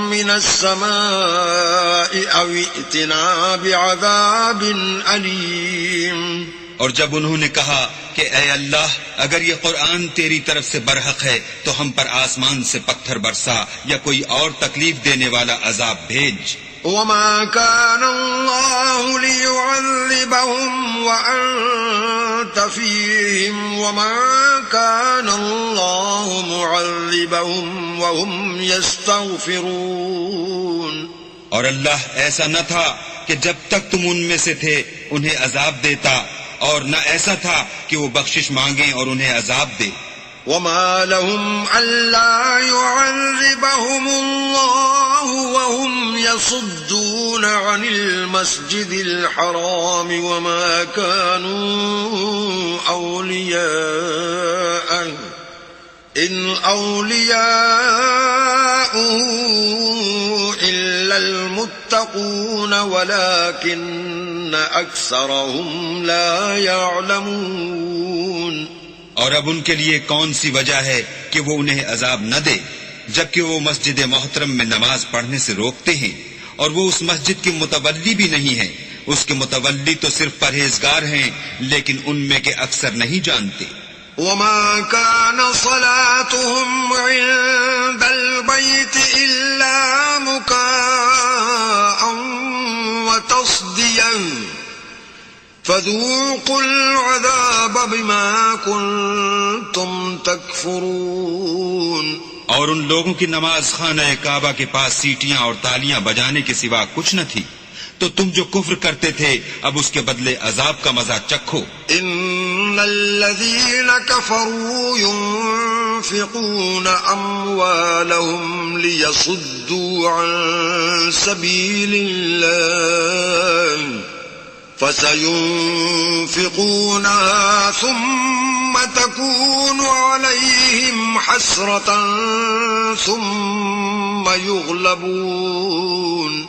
من السماء أو ائتنا بعذاب أليم. اور جب انہوں نے کہا کہ اے اللہ اگر یہ قرآن تیری طرف سے برحق ہے تو ہم پر آسمان سے پتھر برسا یا کوئی اور تکلیف دینے والا عذاب بھیج. وما كان الله ليعذبهم وأنت فيهم وما كان الله معذبهم وهم يستغفرون. اور اللہ ایسا نہ تھا کہ جب تک تم ان میں سے تھے انہیں عذاب دیتا، اور نہ ایسا تھا کہ وہ بخشش مانگیں اور انہیں عذاب دے. وما لهم ألا يعذبهم الله وهم يصدون عن المسجد الحرام وما كانوا أولياءه إن أولياؤه إلا المتقون ولكن أكثرهم لا يعلمون. اور اب ان کے لیے کون سی وجہ ہے کہ وہ انہیں عذاب نہ دے جبکہ وہ مسجد محترم میں نماز پڑھنے سے روکتے ہیں، اور وہ اس مسجد کے متولی بھی نہیں ہیں، اس کے متولی تو صرف پرہیزگار ہیں لیکن ان میں کے اکثر نہیں جانتے. وما كان صلاتهم عند البيت إلا مكاء وتصديا فذوقوا العذاب بما كنتم تكفرون. اور ان لوگوں کی نماز خانہ کعبہ کے پاس سیٹیاں اور تالیاں بجانے کے سوا کچھ نہ تھی، تو تم جو کفر کرتے تھے اب اس کے بدلے عذاب کا مزہ چکھو. ان الذين كفروا ينفقون اموالهم ليصدوا عن سبيل الله فسينفقونها ثم تكون عليهم حسرة ثم يغلبون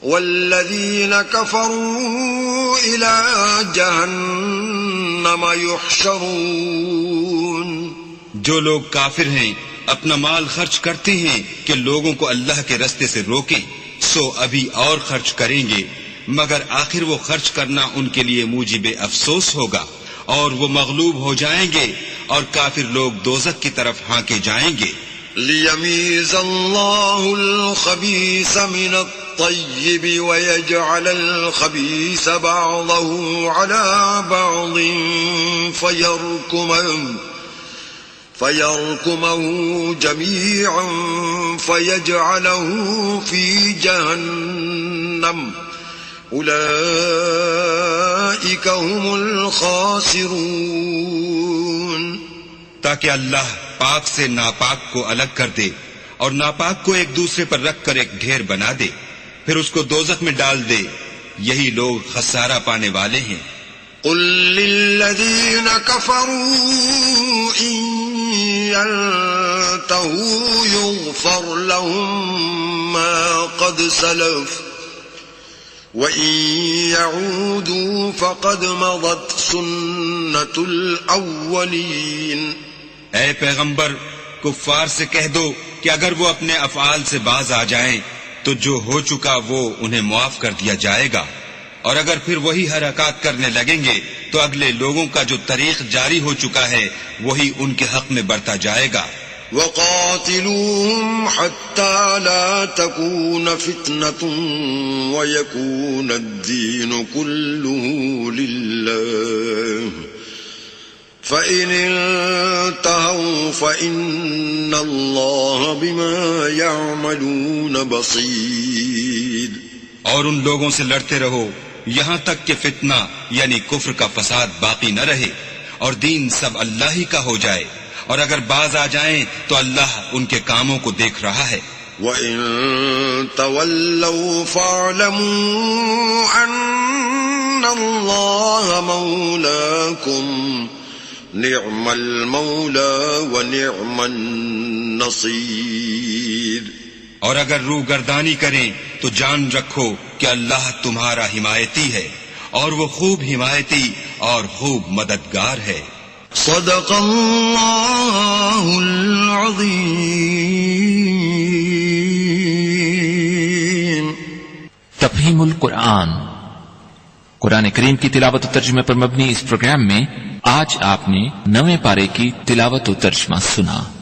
والذين كفروا إلى جهنم يحشرون. جو لوگ کافر ہیں اپنا مال خرچ کرتے ہیں کہ لوگوں کو اللہ کے رستے سے روکیں، سو ابھی اور خرچ کریں گے، مگر آخر وہ خرچ کرنا ان کے لیے موجب افسوس ہوگا، اور وہ مغلوب ہو جائیں گے اور کافر لوگ دوزخ کی طرف ہانکے جائیں گے. لِيَمِيزَ اللَّهُ الْخَبِيثَ مِنَ الطَّيِّبِ وَيَجْعَلَ الْخَبِيثَ بَعْضَهُ عَلَى بَعْضٍ فَيَرْكُمَهُ جَمِيعًا فَيَجْعَلَهُ فِي جَهَنَّمَ اولئک هم الخاسرون. تاکہ اللہ پاک سے ناپاک کو الگ کر دے اور ناپاک کو ایک دوسرے پر رکھ کر ایک ڈھیر بنا دے، پھر اس کو دوزخ میں ڈال دے، یہی لوگ خسارہ پانے والے ہیں. قل للذین کفروا ان ينتهوا يغفر لهم ما قد سلف وَإِن يَعُودُوا فَقَدْ مَضَتْ سُنَّةُ الْأَوَّلِينَ. اے پیغمبر کفار سے کہہ دو کہ اگر وہ اپنے افعال سے باز آ جائیں تو جو ہو چکا وہ انہیں معاف کر دیا جائے گا، اور اگر پھر وہی حرکات کرنے لگیں گے تو اگلے لوگوں کا جو طریق جاری ہو چکا ہے وہی ان کے حق میں برتا جائے گا. وَقَاتِلُوهُمْ حَتَّى لَا تَكُونَ فِتْنَةٌ وَيَكُونَ الدِّينُ كُلُّهُ لِلَّهِ فَإِنِ انْتَهَوْا فإن الله بما يعملون بصير. اور ان لوگوں سے لڑتے رہو یہاں تک کہ فتنہ یعنی کفر کا فساد باقی نہ رہے اور دین سب اللہ ہی کا ہو جائے، اور اگر باز آ جائیں تو اللہ ان کے کاموں کو دیکھ رہا ہے. وَإِن تَوَلَّوْا فَاعْلَمُوا أَنَّ اللَّهَ مَوْلَاكُمْ نِعْمَ الْمَوْلَى وَنِعْمَ النَّصِيرُ. اور اگر روح گردانی کریں تو جان رکھو کہ اللہ تمہارا حمایتی ہے اور وہ خوب حمایتی اور خوب مددگار ہے. صدق اللہ العظیم. تفہیم القرآن، قرآن کریم کی تلاوت و ترجمے پر مبنی اس پروگرام میں آج آپ نے 9ویں پارے کی تلاوت و ترجمہ سنا.